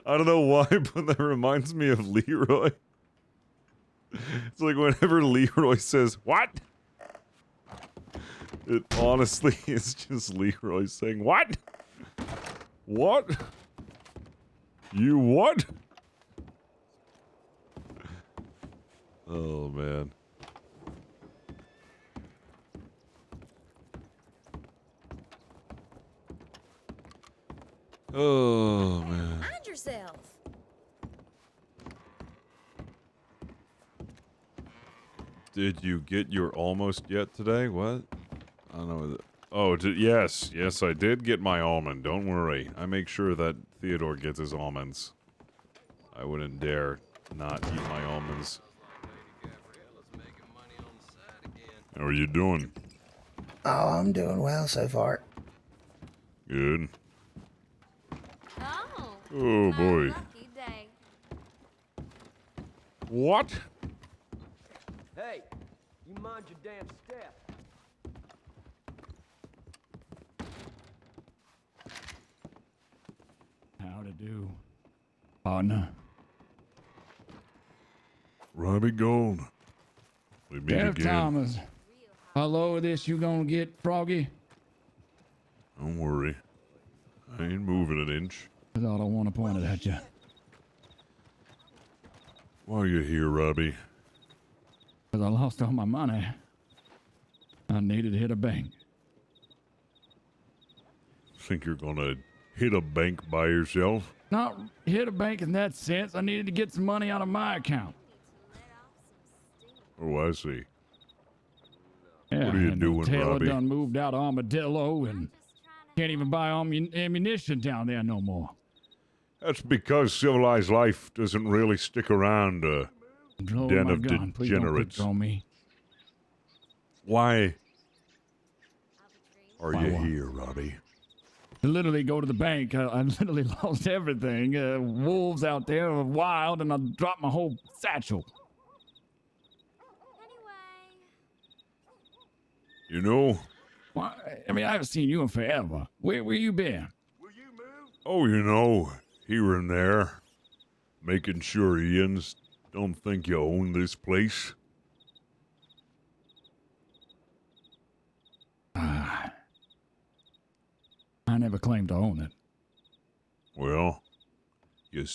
I don't know why, but that reminds me of Leroy. It's like whenever Leroy says, what? It honestly is just Leroy saying, what? What? You what? Oh, man. Oh, man. Mind yourself. Did you get your almost yet today? What? I don't know. Oh, yes. Yes, I did get my almond. Don't worry. I make sure that Theodore gets his almonds. I wouldn't dare not eat my almonds. How are you doing? Oh, I'm doing well so far. Good. Oh. Oh, boy. Lucky day. What? Hey, you mind your damn step. How to do, partner? Robbie Gold. We meet Sheriff again. Thomas, how low of this you gonna get, Froggy? Don't worry. I ain't moving an inch. I thought I want to point it at you. Why are you here, Robbie? Because I lost all my money. I needed to hit a bank. Think you're gonna hit a bank by yourself? Not hit a bank in that sense. I needed to get some money out of my account. Oh, I see. Yeah, What are you and doing, Taylor Robbie? done moved out of Armadillo and can't even buy ammunition down there no more. That's because civilized life doesn't really stick around a Hold den my of gun. Please don't degenerates. pick on me. Why are Why you what? here, Robbie? To literally go to the bank, I literally lost everything. Wolves out there are wild, and I dropped my whole satchel. You know? Well, I mean, I haven't seen you in forever. Where you been? Oh, you know, here and there. Making sure Ian's don't think you own this place. I never claimed to own it. Well, you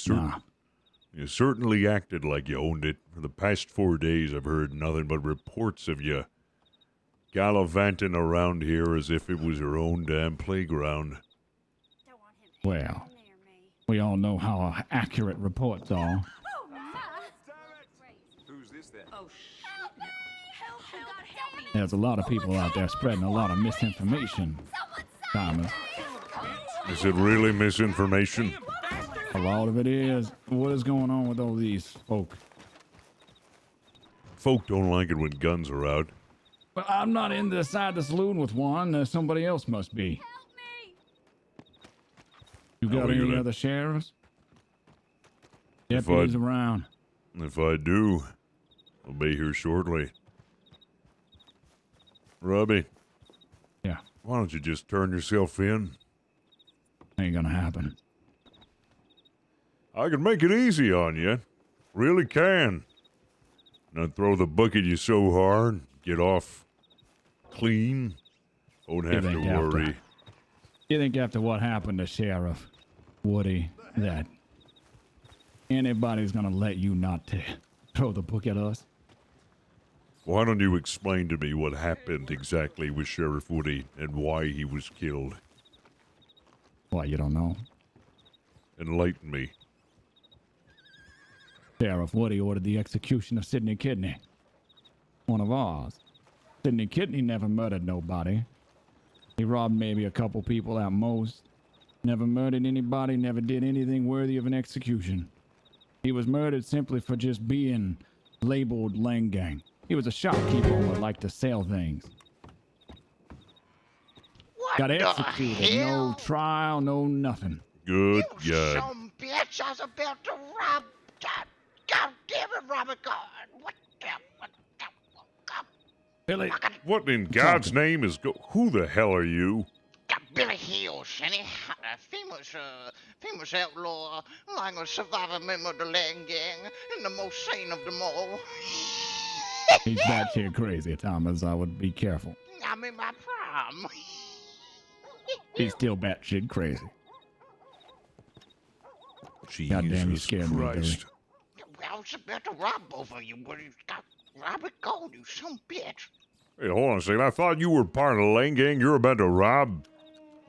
certainly acted like you owned it. For the past 4 days, I've heard nothing but reports of you gallivanting around here as if it was your own damn playground. Well, we all know how accurate reports are. Who's this then? Oh, help, God, help me. There's a lot of people out there spreading a lot of misinformation, Thomas. Is it really misinformation? A lot of it is. What is going on with all these folk? Folk don't like it when guns are out. But I'm not inside the saloon with one. Somebody else must be. You How got are you any gonna- other sheriffs? If Deputies I- around? If I do, I'll be here shortly. Robbie. Yeah. Why don't you just turn yourself in? Ain't gonna happen. I can make it easy on you. Really can. Not throw the book at you so hard. Get off clean. Won't have to worry. You think after what happened to Sheriff Woody that anybody's gonna let you not to throw the book at us? Why don't you explain to me what happened exactly with Sheriff Woody and why he was killed? Why, you don't know? Enlighten me. Sheriff Woody ordered the execution of Sidney Kidney. One of ours. Sidney Kidney never murdered nobody. He robbed maybe a couple people at most. Never murdered anybody, never did anything worthy of an execution. He was murdered simply for just being labeled Lang Gang. He was a shopkeeper who would like to sell things. Got executed. No trial, no nothing. Good You God. some bitch! I was about to rob that. God damn it, Robert God! What the? Billy. What in God's name is who the hell are you? Billy Hill, Shenny, famous outlaw, like a survivor member of the Land Gang, and the most sane of them all. He's batshit crazy, Thomas. I would be careful. I'm in my prime. He's still batshit crazy. Goddamn, you scared me, Billy. I was about to rob both of you, but you got Robert Gold, you some bitch. Hey, hold on a second. I thought you were part of the Lane Gang. You're about to rob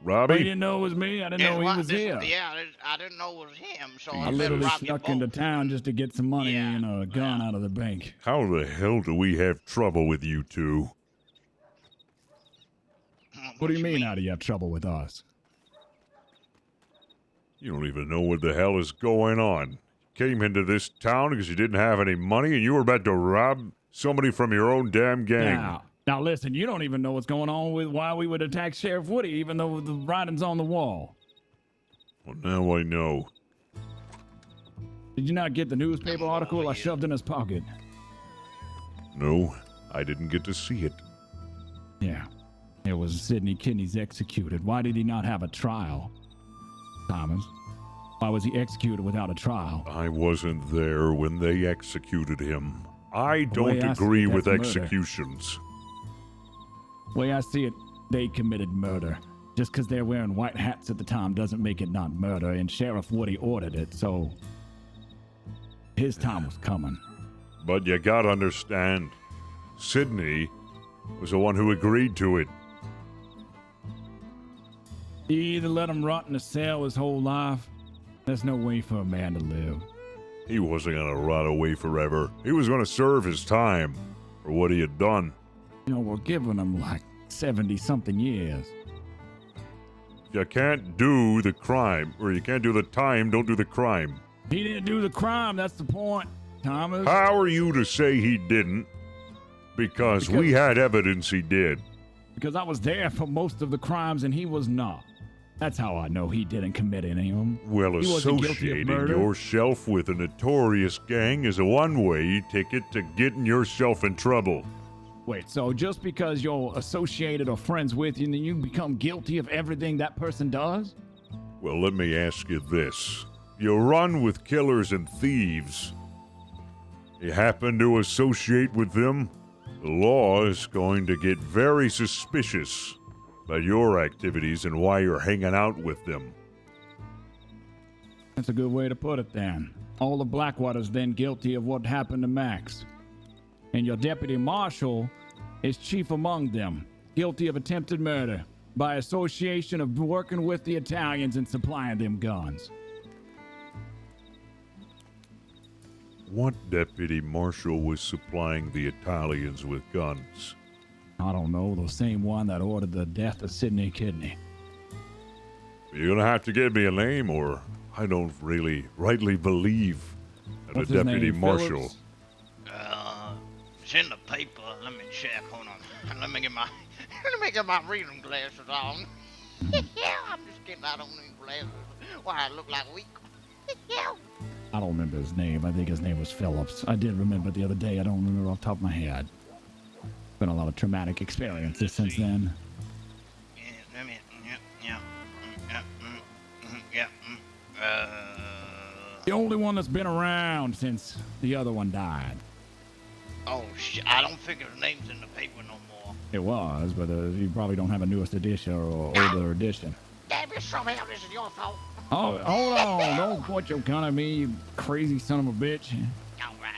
Robbie? Oh, you didn't know it was me? I didn't know he was here. Yeah, I didn't know it was him, so I I literally robbed you snuck both. into town just to get some money and a gun out of the bank. How the hell do we have trouble with you two? What do you mean, how do you have trouble with us? You don't even know what the hell is going on. Came into this town because you didn't have any money and you were about to rob somebody from your own damn gang. Now listen, you don't even know what's going on with why we would attack Sheriff Woody, even though the writing's on the wall. Well, now I know. Did you not get the newspaper article I shoved in his pocket? No, I didn't get to see it. Yeah. It was Sidney Kidney's executed. Why did he not have a trial, Thomas? Why was he executed without a trial? I wasn't there when they executed him. I The way don't I see agree it, with that's murder. executions. The way I see it, they committed murder. Just because they're wearing white hats at the time doesn't make it not murder, and Sheriff Woody ordered it, so his time was coming. But you gotta understand, Sydney was the one who agreed to it. You either let him rot in a cell his whole life. There's no way for a man to live. He wasn't gonna rot away forever. He was gonna serve his time for what he had done. You know, we're giving him like 70-something years. You can't do the crime, or you can't do the time, don't do the crime. He didn't do the crime, that's the point, Thomas. How are you to say he didn't? Because we had evidence he did. Because I was there for most of the crimes and he was not. That's how I know he didn't commit any of them. Well, He wasn't guilty of associating murder. yourself with a notorious gang is a one-way ticket to getting yourself in trouble. Wait, so just because you're associated or friends with you, then you become guilty of everything that person does? Well, let me ask you this. You run with killers and thieves. You happen to associate with them? The law is going to get very suspicious about your activities and why you're hanging out with them. That's a good way to put it then. All the Blackwater's then guilty of what happened to Max. And your deputy marshal is chief among them, guilty of attempted murder by association of working with the Italians and supplying them guns. What deputy marshal was supplying the Italians with guns? I don't know, the same one that ordered the death of Sidney Kidney. You're gonna have to give me a name, or I don't really rightly believe that What's a his deputy name, marshal. Phillips? It's in the paper. Let me check. Hold on. Let me get my reading glasses on. Yeah, I'm just kidding. I don't need glasses. Why, I look like weak. I don't remember his name. I think his name was Phillips. I did remember it the other day. I don't remember off the top of my head. Been a lot of traumatic experiences since then. The only one that's been around since the other one died. Oh, shit. I don't think his name's in the paper no more. It was, but you probably don't have a newest edition or older edition. Damn it, somehow this is your fault. Oh, hold on. Don't point your gun at me, you crazy son of a bitch. All right.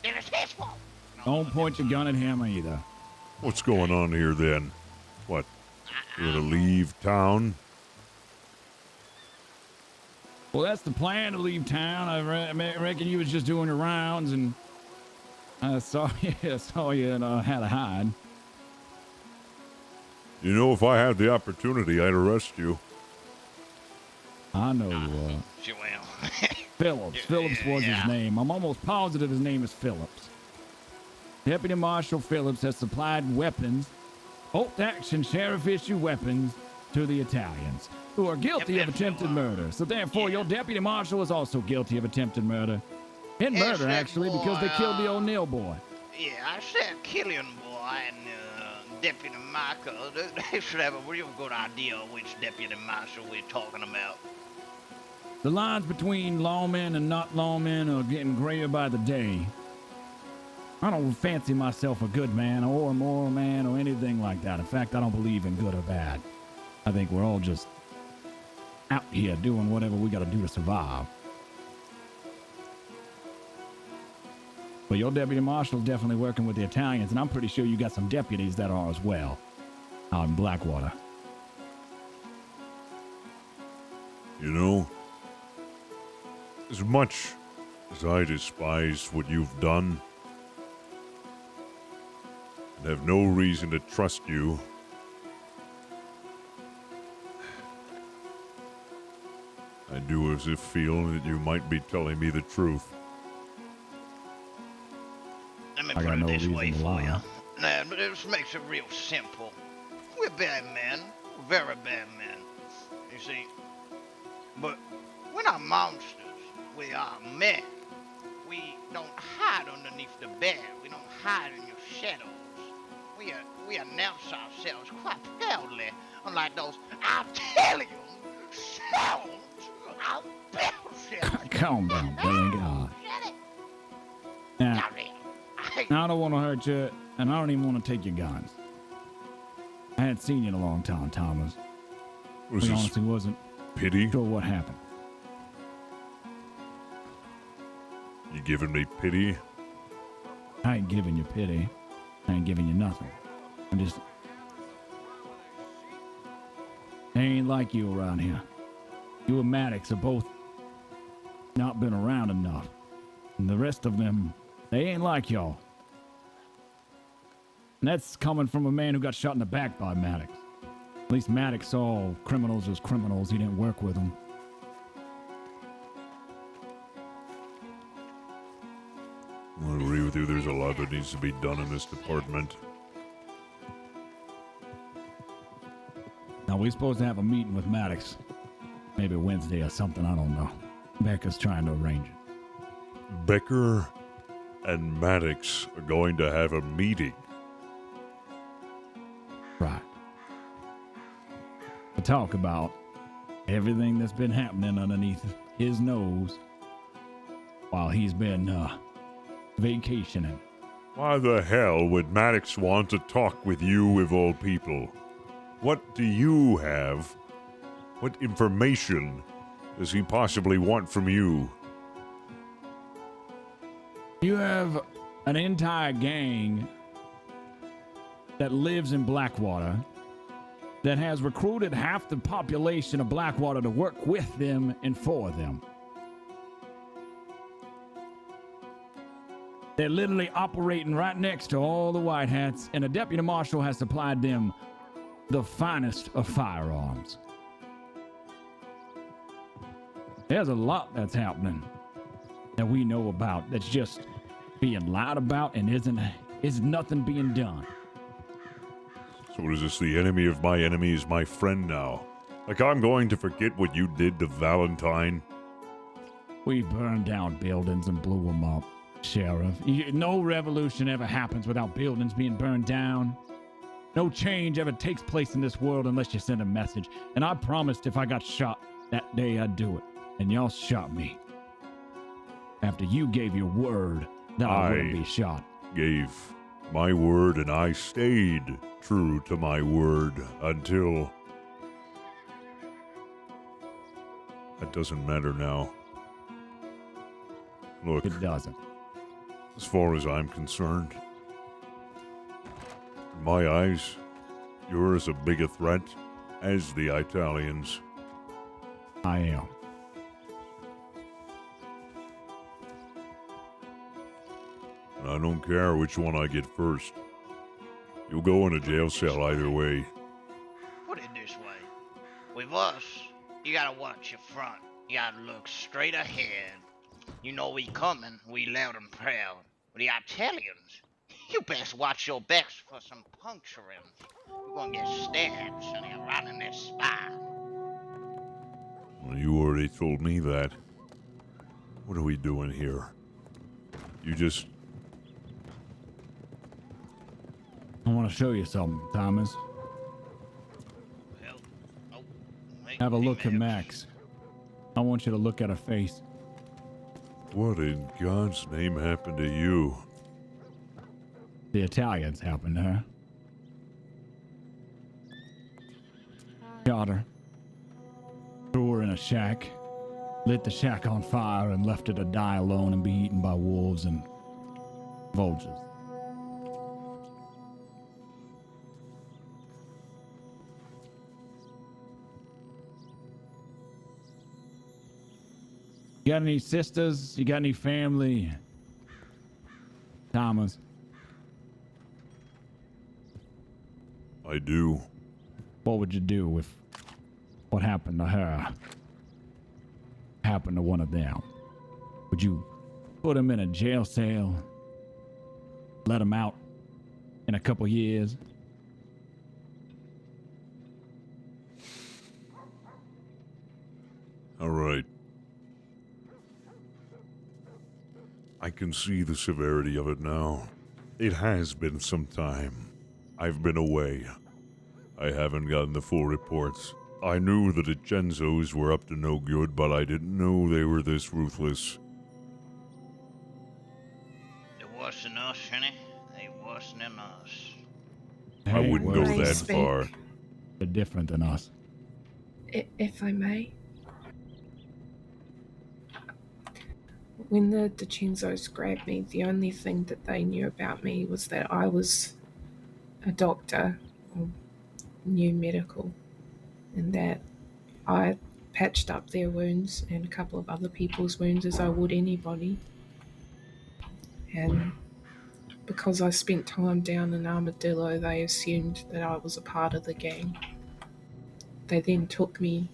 Then it's his fault. Don't point your gun at him either. What's going on here then? What? You're to leave town? Well, that's the plan, to leave town. I reckon you was just doing your rounds, and I saw you and had to hide. You know, if I had the opportunity, I'd arrest you. I know you would. She will. Phillips. Phillips was his name. I'm almost positive his name is Phillips. Deputy Marshal Phillips has supplied weapons, bolt-action sheriff-issue weapons, to the Italians, who are guilty of attempted murder. So therefore, your deputy marshal is also guilty of attempted murder. And murder, actually, because they killed the O'Neill boy. Yeah, I said Killian boy and Deputy Marshal. They should have a real good idea of which deputy marshal we're talking about. The lines between lawmen and not lawmen are getting grayer by the day. I don't fancy myself a good man or a moral man or anything like that. In fact, I don't believe in good or bad. I think we're all just out here doing whatever we gotta do to survive. But your deputy marshal's definitely working with the Italians, and I'm pretty sure you got some deputies that are as well out in Blackwater. You know, as much as I despise what you've done, and have no reason to trust you, I do as if feel that you might be telling me the truth. Let me put it this way for you. Now, this makes it real simple. We're bad men. We're very bad men. You see? But we're not monsters. We are men. We don't hide underneath the bed. We don't hide in your shadows. We announce ourselves quite proudly, unlike those Italian sounds. Calm down, Billy. God. Now, I don't want to hurt you, and I don't even want to take your guns. I hadn't seen you in a long time, Thomas. I honestly wasn't pity? Sure what happened. You giving me pity? I ain't giving you pity. I ain't giving you nothing. I'm just... They ain't like you around here. You and Maddox have both not been around enough. And the rest of them, they ain't like y'all. And that's coming from a man who got shot in the back by Maddox. At least Maddox saw criminals as criminals. He didn't work with them. I agree with you. There's a lot that needs to be done in this department. Now, we're supposed to have a meeting with Maddox. Maybe Wednesday or something, I don't know. Becca's trying to arrange it. Becker and Maddox are going to have a meeting. Right. To talk about everything that's been happening underneath his nose while he's been vacationing. Why the hell would Maddox want to talk with you of all people? What do you have? What information does he possibly want from you? You have an entire gang that lives in Blackwater that has recruited half the population of Blackwater to work with them and for them. They're literally operating right next to all the white hats, and a deputy marshal has supplied them the finest of firearms. There's a lot that's happening that we know about that's just being lied about and is nothing being done. So is this the enemy of my enemy is my friend now? Like I'm going to forget what you did to Valentine? We burned down buildings and blew them up, Sheriff. No revolution ever happens without buildings being burned down. No change ever takes place in this world unless you send a message. And I promised if I got shot that day I'd do it. And y'all shot me. After you gave your word that I wouldn't be shot. Gave my word and I stayed true to my word until... That doesn't matter now. Look. It doesn't. As far as I'm concerned, in my eyes, you're as big a threat as the Italians. I am. I don't care which one I get first. You'll go in a jail cell either way. Put it this way. With us, you gotta watch your front. You gotta look straight ahead. You know we coming, we loud and proud. With the Italians, you best watch your backs for some puncturings. We're gonna get stabbed, sonny, right in their spine. Well, you already told me that. What are we doing here? You just... I want to show you something, Thomas. Have a look at Max. I want you to look at her face. What in God's name happened to you? The Italians happened to her. Shot her. Threw her in a shack. Lit the shack on fire and left her to die alone and be eaten by wolves and vultures. You got any sisters? You got any family? Thomas. I do. What would you do if what happened to her happened to one of them? Would you put them in a jail cell? Let them out in a couple years? All right. I can see the severity of it now. It has been some time. I've been away. I haven't gotten the full reports. I knew the DiCenzos were up to no good, but I didn't know they were this ruthless. They're worse than us, honey. They worse than us. I wouldn't go that far. They're different than us. If I may. When the DiCenzos grabbed me, the only thing that they knew about me was that I was a doctor or knew medical, and that I patched up their wounds and a couple of other people's wounds as I would anybody. And because I spent time down in Armadillo, they assumed that I was a part of the gang. They then took me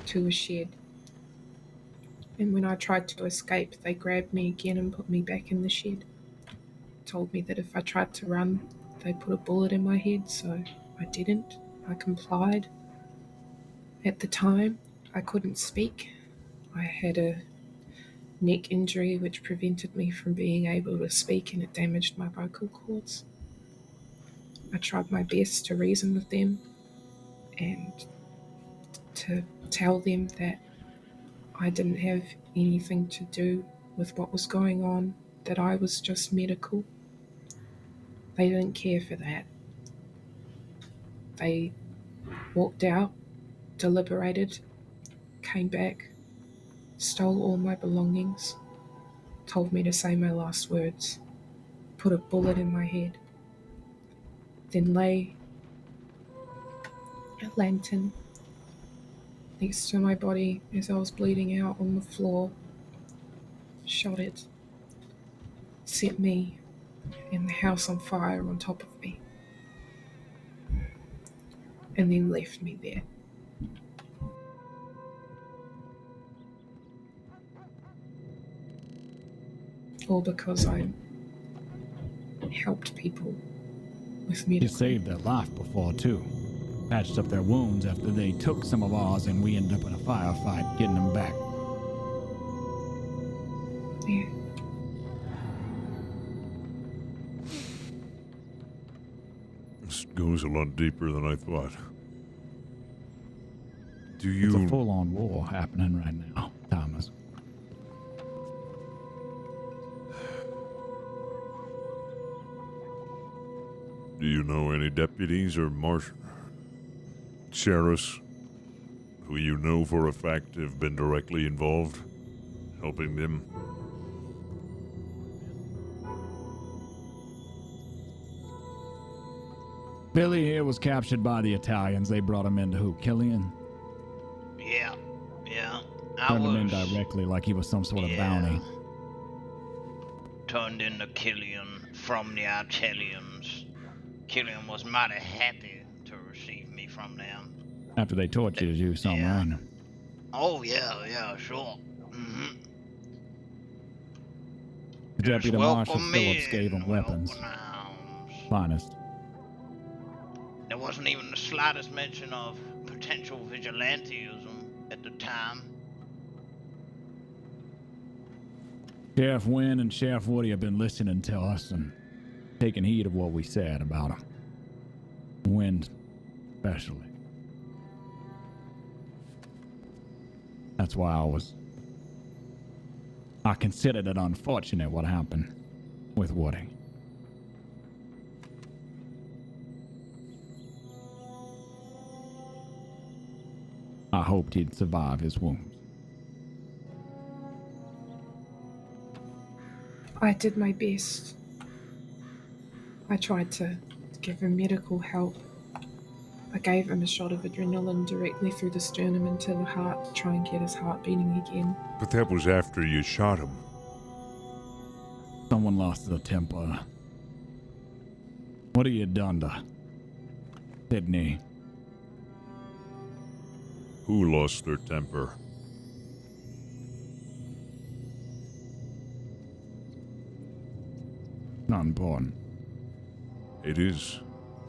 to a shed, and when I tried to escape, they grabbed me again and put me back in the shed. Told me that if I tried to run, they'd put a bullet in my head, so I didn't. I complied. At the time, I couldn't speak. I had a neck injury which prevented me from being able to speak, and it damaged my vocal cords. I tried my best to reason with them and to tell them that I didn't have anything to do with what was going on, that I was just medical. They didn't care for that. They walked out, deliberated, came back, stole all my belongings, told me to say my last words, put a bullet in my head, then lay a lantern next to my body as I was bleeding out on the floor, shot it, set me and the house on fire on top of me, and then left me there. All because I helped people with medical. You saved their life before, too. Patched up their wounds after they took some of ours and we ended up in a firefight getting them back. Yeah. This goes a lot deeper than I thought. Do you... It's a full-on war happening right now, Thomas. Do you know any deputies or sheriffs who you know for a fact have been directly involved, helping them? Billy here was captured by the Italians. They brought him into who? Killian? Yeah. Turned him in directly like he was some sort of bounty. Turned into Killian from the Italians. Killian was mighty happy to receive me from them. After they tortured you some, right? Oh, yeah, sure. Mm-hmm. Deputy Marshal Phillips gave him weapons. Finest. There wasn't even the slightest mention of potential vigilantism at the time. Sheriff Wynn and Sheriff Woody have been listening to us and taking heed of what we said about him. Wynn especially. That's why I considered it unfortunate what happened with Woody. I hoped he'd survive his wounds. I did my best. I tried to give him medical help. I gave him a shot of adrenaline directly through the sternum into the heart to try and get his heart beating again. But that was after you shot him. Someone lost their temper. What have you done to Sydney? Who lost their temper? Not important. It is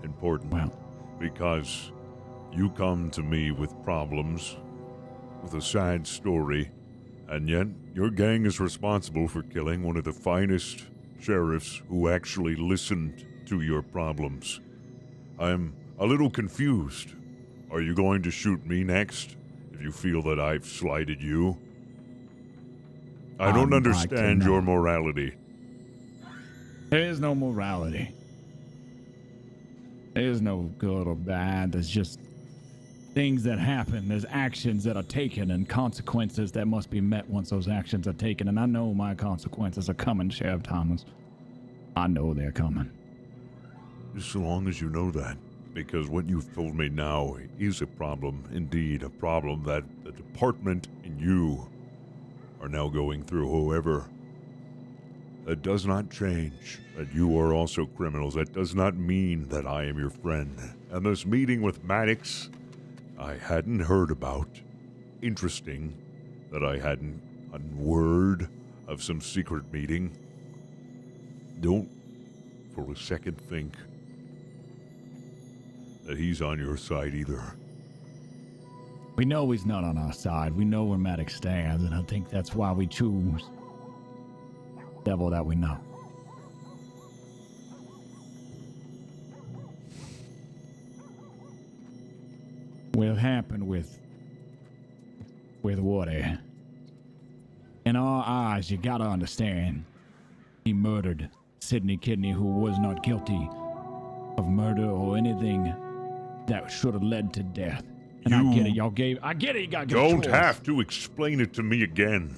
important. Well, because you come to me with problems, with a sad story, and yet your gang is responsible for killing one of the finest sheriffs who actually listened to your problems. I'm a little confused. Are you going to shoot me next if you feel that I've slighted you? I don't understand your morality. There is no morality. There is no good or bad. There's just things that happen. There's actions that are taken and consequences that must be met once those actions are taken. And I know my consequences are coming, Sheriff Thomas. I know they're coming. Just so long as you know that. Because what you've told me now is a problem, indeed, a problem that the department and you are now going through. However, that does not change that you are also criminals. That does not mean that I am your friend. And this meeting with Maddox, I hadn't heard about. Interesting that I hadn't word of some secret meeting. Don't for a second think that he's on your side either. We know he's not on our side. We know where Maddox stands, and I think that's why we choose devil that we know. What happened with Woody? In our eyes, you gotta understand, he murdered Sidney Kidney, who was not guilty of murder or anything that should have led to death. And I get it, I get it, you gotta get a Don't choice. have to explain it to me again.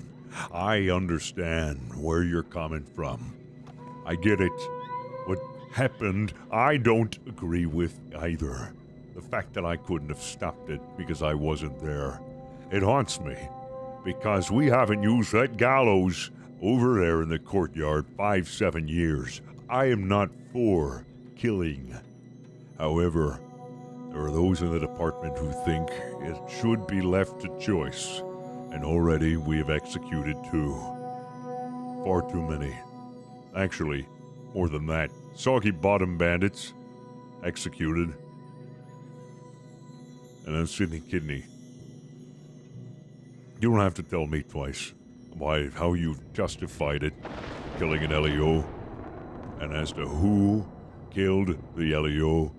I understand where you're coming from. I get it. What happened, I don't agree with either. The fact that I couldn't have stopped it because I wasn't there. It haunts me. Because we haven't used that gallows over there in the courtyard 5-7 years. I am not for killing. However, there are those in the department who think it should be left to choice. And already we have executed 2. Far too many. Actually, more than that. Soggy Bottom bandits, executed. And then Sidney Kidney. You don't have to tell me twice how you've justified it, killing an LEO. And as to who killed the LEO,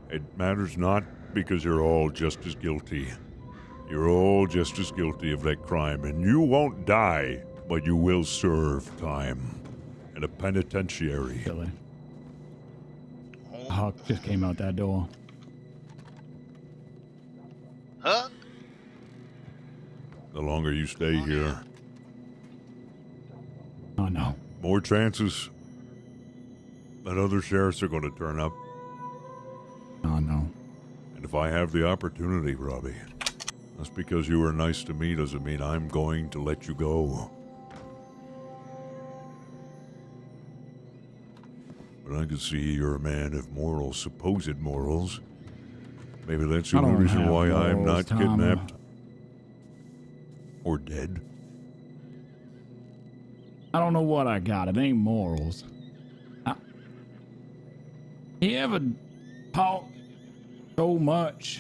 it matters not because you're all just as guilty. You're all just as guilty of that crime, and you won't die, but you will serve time in a penitentiary. Billy. Hawk just came out that door. Huh? The longer you stay here, oh no, more chances that other sheriffs are going to turn up. Oh no. And if I have the opportunity, Robbie, just because you were nice to me doesn't mean I'm going to let you go. But I can see you're a man of morals, supposed morals. Maybe that's the only reason why I'm not kidnapped. Or dead. I don't know what I got. It ain't morals. You ever talk so much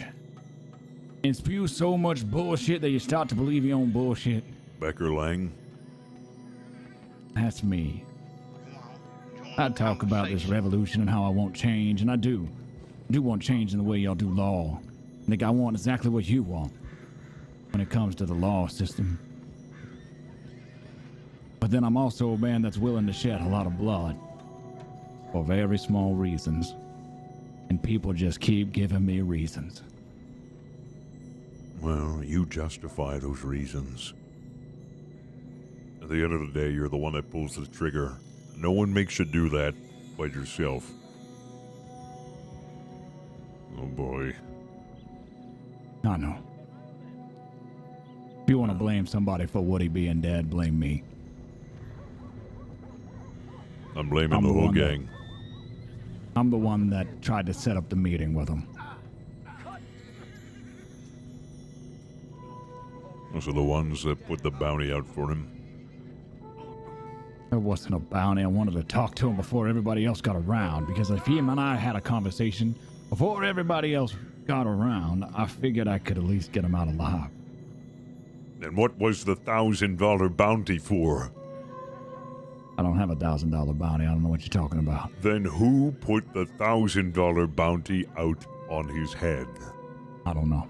and spew so much bullshit that you start to believe your own bullshit? Becker Lang? That's me. I talk about this revolution and how I won't change, and I do. I do want change in the way y'all do law. I think I want exactly what you want when it comes to the law system. But then I'm also a man that's willing to shed a lot of blood for very small reasons. And people just keep giving me reasons. Well, you justify those reasons. At the end of the day, you're the one that pulls the trigger. No one makes you do that but yourself. Oh boy. I know. If you want to blame somebody for Woody being dead, blame me. I'm blaming the whole gang. I'm the one that tried to set up the meeting with him. Those are the ones that put the bounty out for him. There wasn't a bounty. I wanted to talk to him before everybody else got around, because if him and I had a conversation before everybody else got around, I figured I could at least get him out alive. And what was the $1,000 bounty for? I don't have a $1,000 bounty. I don't know what you're talking about. Then who put the $1,000 bounty out on his head? I don't know.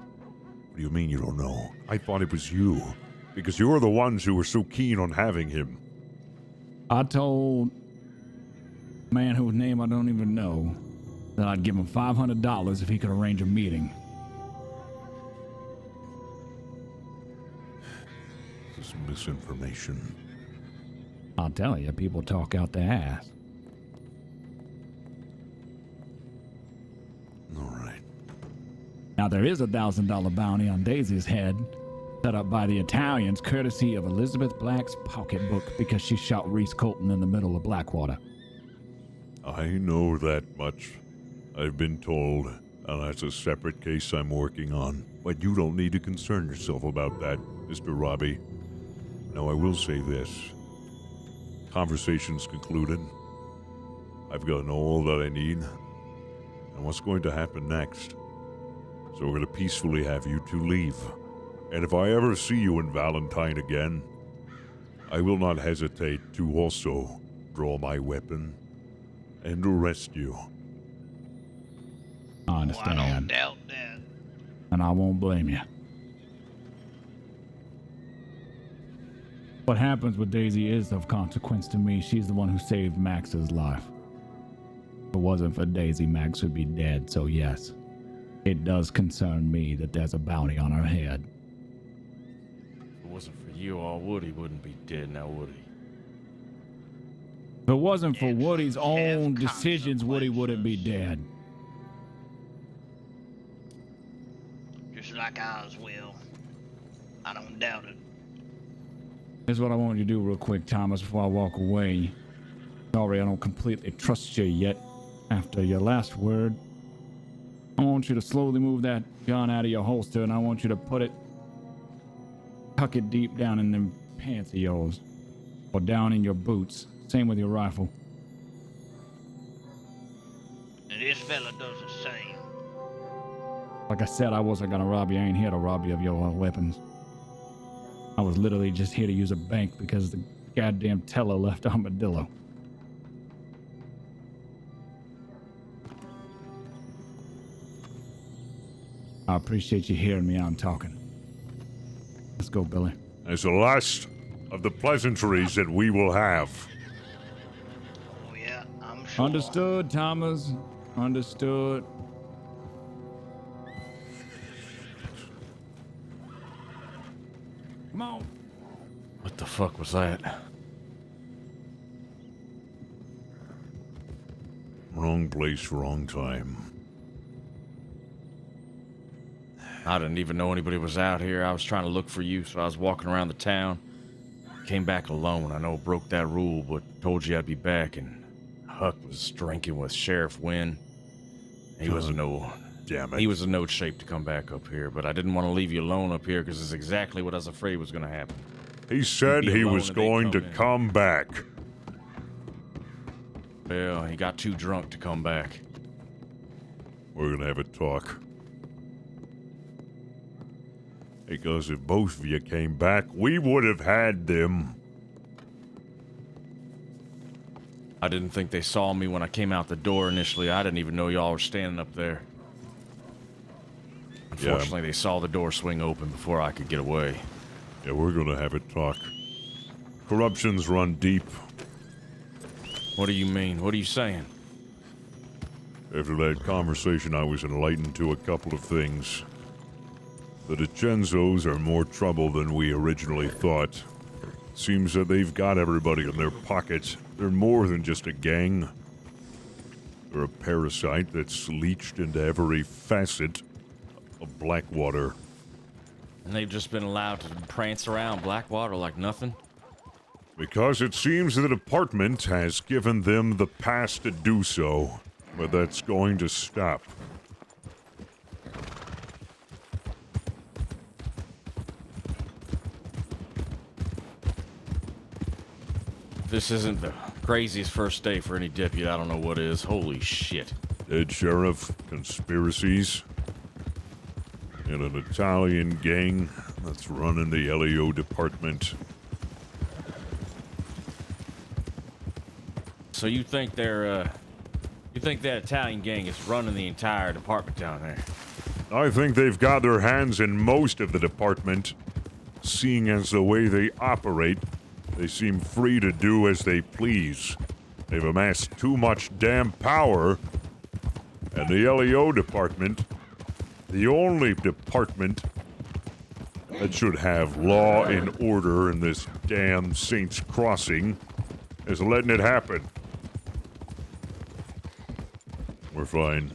What do you mean you don't know? I thought it was you. Because you're the ones who were so keen on having him. I told a man whose name I don't even know that I'd give him $500 if he could arrange a meeting. It's misinformation. I'll tell you, people talk out their ass. All right. Now, there is a $1,000 bounty on Daisy's head, set up by the Italians, courtesy of Elizabeth Black's pocketbook, because she shot Reese Colton in the middle of Blackwater. I know that much. I've been told, and that's a separate case I'm working on. But you don't need to concern yourself about that, Mr. Robbie. Now, I will say this. Conversation's concluded. I've gotten all that I need. And what's going to happen next? So we're going to peacefully have you two leave. And if I ever see you in Valentine again, I will not hesitate to also draw my weapon and arrest you. I understand. I don't doubt that. And I won't blame you. What happens with Daisy is of consequence to me. She's the one who saved Max's life. If it wasn't for Daisy, Max would be dead, so yes. It does concern me that there's a bounty on her head. If it wasn't for you, all Woody wouldn't be dead now, would he? If it wasn't for Woody's own decisions, Woody wouldn't be dead. Just like ours will. I don't doubt it. Here's what I want you to do real quick, Thomas, before I walk away. Sorry, I don't completely trust you yet. After your last word, I want you to slowly move that gun out of your holster, and I want you to tuck it deep down in them pants of yours. Or down in your boots. Same with your rifle. And this fella does the same. Like I said, I wasn't gonna rob you. I ain't here to rob you of your weapons. I was literally just here to use a bank because the goddamn teller left Armadillo. I appreciate you hearing me out and talking. Let's go, Billy. As the last of the pleasantries that we will have. Oh yeah, I'm sure. Understood, Thomas. Understood. Come on. What the fuck was that? Wrong place, wrong time. I didn't even know anybody was out here. I was trying to look for you, so I was walking around the town. Came back alone. I know broke that rule, but told you I'd be back, and Huck was drinking with Sheriff Wynn. He was in no... Damn it. He was in no shape to come back up here, but I didn't want to leave you alone up here because it's exactly what I was afraid was going to happen. He said he was going to come back. Well, he got too drunk to come back. We're going to have a talk. Because if both of you came back, we would have had them. I didn't think they saw me when I came out the door initially. I didn't even know y'all were standing up there. Unfortunately, they saw the door swing open before I could get away. Yeah, we're gonna have a talk. Corruption's run deep. What do you mean? What are you saying? After that conversation, I was enlightened to a couple of things. The DiCenzos are more trouble than we originally thought. Seems that they've got everybody in their pockets. They're more than just a gang. They're a parasite that's leached into every facet of Blackwater. And they've just been allowed to prance around Blackwater like nothing? Because it seems the department has given them the pass to do so, but that's going to stop. This isn't the craziest first day for any deputy. I don't know what is. Holy shit. Dead sheriff, conspiracies, and an Italian gang that's running the LEO department. So you think they're, you think that Italian gang is running the entire department down there? I think they've got their hands in most of the department. Seeing as the way they operate, they seem free to do as they please. They've amassed too much damn power. And the LEO department, the only department that should have law and order in this damn Saints Crossing is letting it happen. We're fine.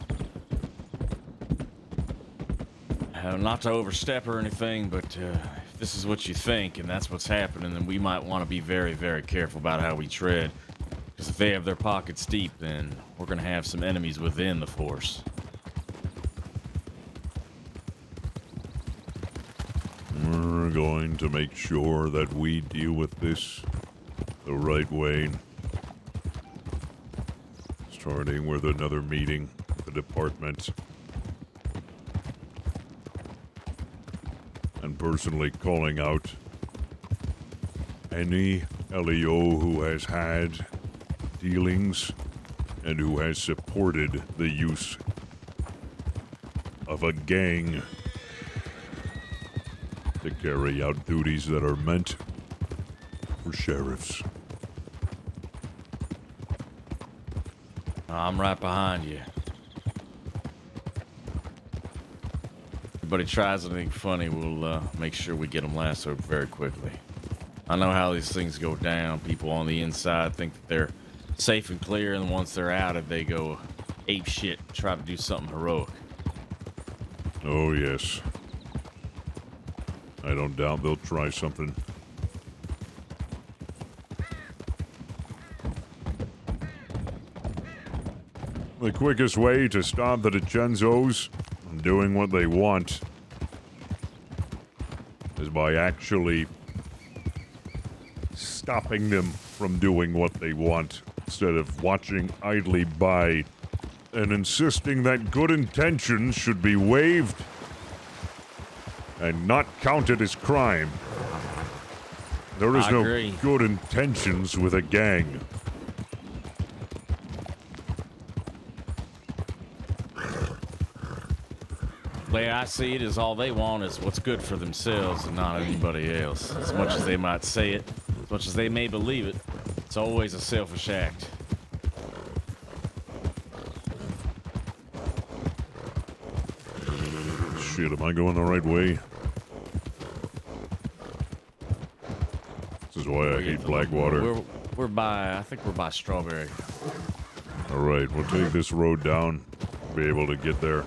Not to overstep or anything, but if this is what you think and that's what's happening, then we might want to be very, very careful about how we tread. Because if they have their pockets deep, then we're going to have some enemies within the force. We're going to make sure that we deal with this the right way. Starting with another meeting with the department. And personally calling out any LEO who has had dealings and who has supported the use of a gang to carry out duties that are meant for sheriffs. I'm right behind you. Anybody tries anything funny, we'll make sure we get them lassoed very quickly. I know how these things go down. People on the inside think that they're safe and clear, and once they're out of, they go ape shit, try to do something heroic. Oh, yes. I don't doubt they'll try something. The quickest way to stop the DiCenzos from doing what they want is by actually stopping them from doing what they want, instead of watching idly by and insisting that good intentions should be waived and not counted as crime. There is no good intentions with a gang. The way I see it is all they want is what's good for themselves and not anybody else. As much as they might say it, as much as they may believe it, it's always a selfish act. Shit, am I going the right way? This is why I hate Blackwater. We're by, I think we're by Strawberry. Alright, we'll take this road down. Be able to get there.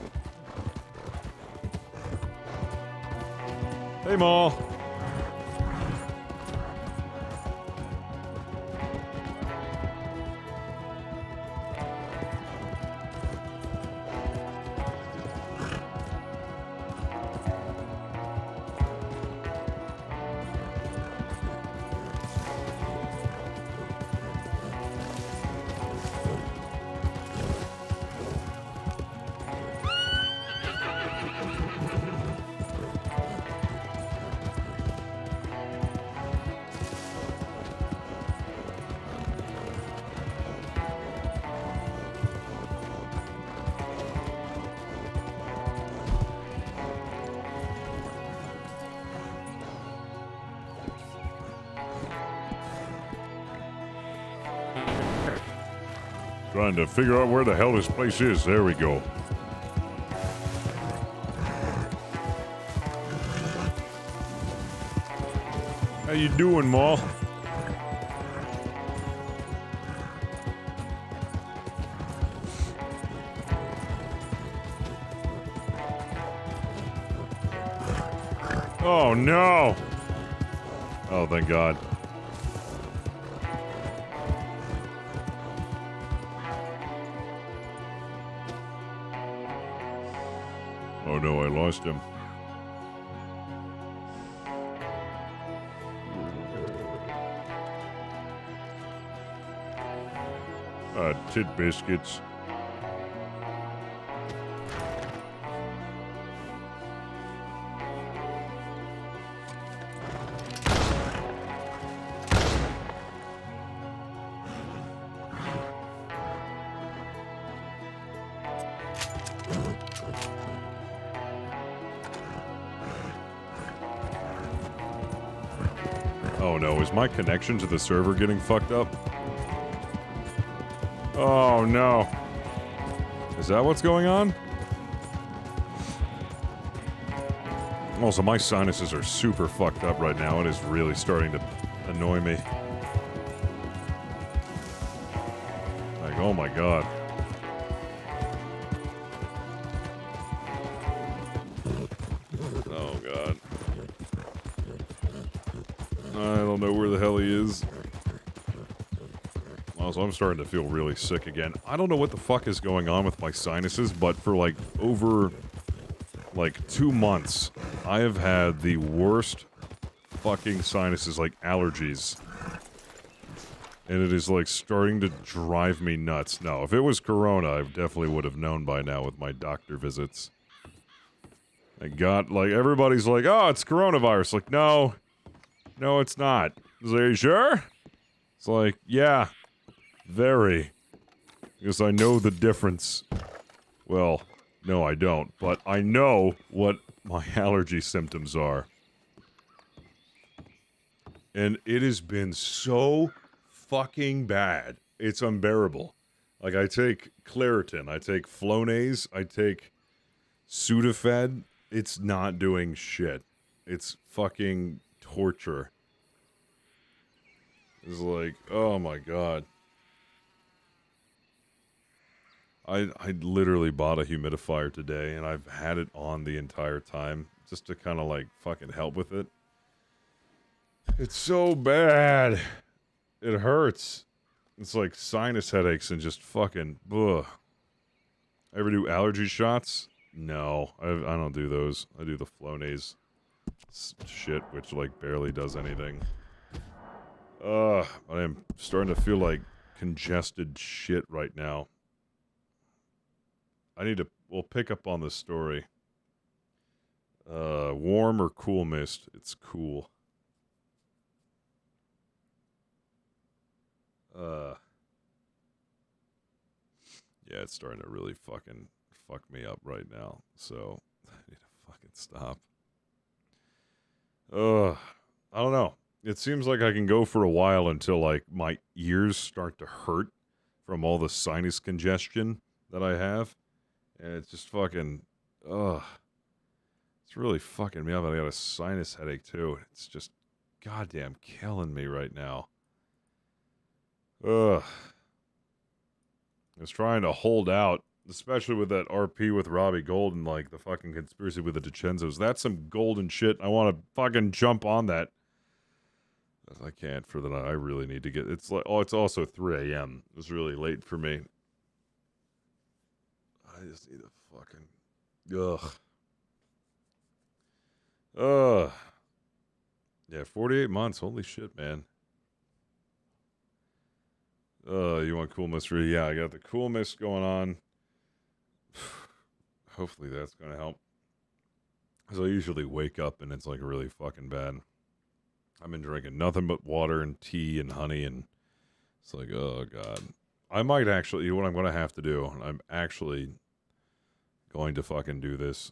Hey, Ma. Trying to figure out where the hell this place is. There we go. How you doing, Ma? Oh, no! Oh, thank God. Oh no, I lost him. Tit biscuits. Oh no, is my connection to the server getting fucked up? Oh no. Is that what's going on? Also, my sinuses are super fucked up right now. It is really starting to annoy me. Like, oh my god. Oh god. I don't know where the hell he is. Also, I'm starting to feel really sick again. I don't know what the fuck is going on with my sinuses, but for like over like 2 months, I have had the worst fucking sinuses, like allergies. And it is like starting to drive me nuts. No, if it was corona, I definitely would have known by now with my doctor visits. I got, like, everybody's like, oh, it's coronavirus. Like, no. No, it's not. Is are you sure? It's like, yeah. Very. Because I know the difference. Well, no, I don't. But I know what my allergy symptoms are. And it has been so fucking bad. It's unbearable. Like, I take Claritin, I take Flonase, I take Sudafed. It's not doing shit. It's fucking torture. It's like, oh my god. I literally bought a humidifier today, and I've had it on the entire time, just to kind of, like, fucking help with it. It's so bad. It hurts. It's like sinus headaches and just fucking, ugh. Ever do allergy shots? No, I don't do those. I do the Flonase shit, which, like, barely does anything. I am starting to feel like congested shit right now. I need to, we'll pick up on this story. Warm or cool mist? It's cool. Yeah, it's starting to really fucking fuck me up right now. So, I need to fucking stop. I don't know. It seems like I can go for a while until, like, my ears start to hurt from all the sinus congestion that I have. And it's just fucking, it's really fucking me up. I got a sinus headache, too. It's just goddamn killing me right now. I was trying to hold out, especially with that RP with Robbie Gold and, like, the fucking conspiracy with the DiCenzos. That's some golden shit. I want to fucking jump on that. I can't for the night. I really need to get, it's like, oh, it's also 3 a.m. It's really late for me. I just need a fucking, yeah, 48 months. Holy shit, man. You want cool mystery? Yeah, I got the cool mist going on. Hopefully that's gonna help. Because I usually wake up and it's like really fucking bad. I've been drinking nothing but water and tea and honey, and it's like, oh god. I might actually, you know what I'm gonna have to do? I'm actually going to fucking do this.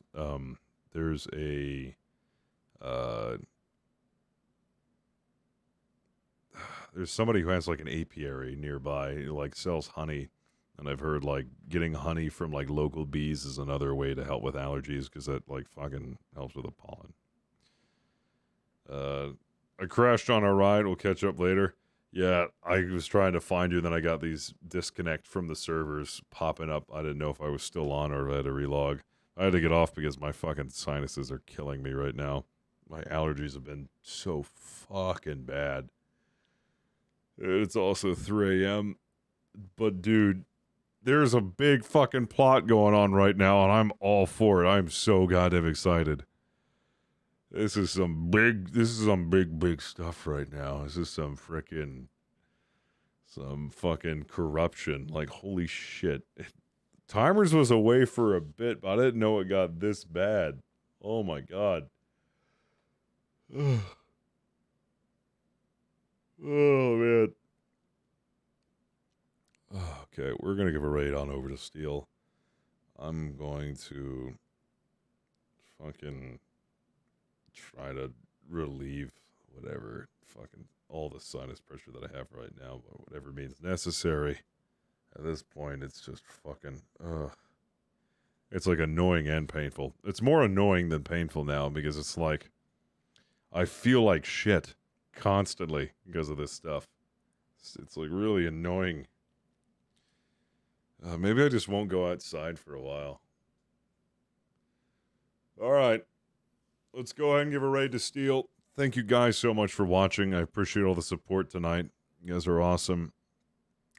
There's a there's somebody who has like an apiary nearby who like sells honey, and I've heard like getting honey from like local bees is another way to help with allergies, because that like fucking helps with the pollen. I crashed on our ride. We'll catch up later. Yeah, I was trying to find you, and then I got these disconnect from the servers popping up. I didn't know if I was still on or if I had to relog. I had to get off because my fucking sinuses are killing me right now. My allergies have been so fucking bad. It's also 3 a.m. But, dude, there's a big fucking plot going on right now, and I'm all for it. I'm so goddamn excited. This is some big stuff right now. This is some fucking corruption. Like, holy shit. Timers was away for a bit, but I didn't know it got this bad. Oh my god. Oh, man. Okay, we're going to give a raid on over to Steel. I'm going to fucking try to relieve whatever fucking all the sinus pressure that I have right now, but whatever means necessary. At this point, it's just fucking, It's like annoying and painful. It's more annoying than painful now because it's like I feel like shit constantly because of this stuff. It's like really annoying. Maybe I just won't go outside for a while. All right. Let's go ahead and give a raid to Steel. Thank you guys so much for watching. I appreciate all the support tonight. You guys are awesome.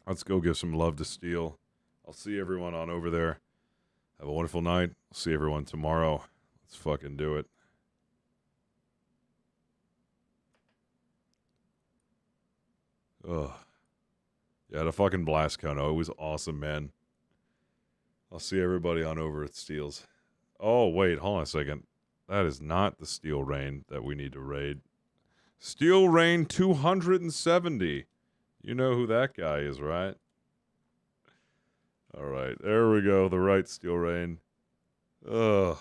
Let's go give some love to Steel. I'll see everyone on over there. Have a wonderful night. I'll see everyone tomorrow. Let's fucking do it. Ugh. Yeah, the fucking blast count. Oh, it was awesome, man. I'll see everybody on over at Steel's. Oh, wait, hold on a second. That is not the Steel Rain that we need to raid. Steel Rain 270. You know who that guy is, right? All right, there we go. The right Steel Rain. Ugh.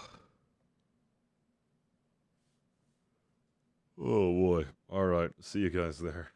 Oh, boy. All right, see you guys there.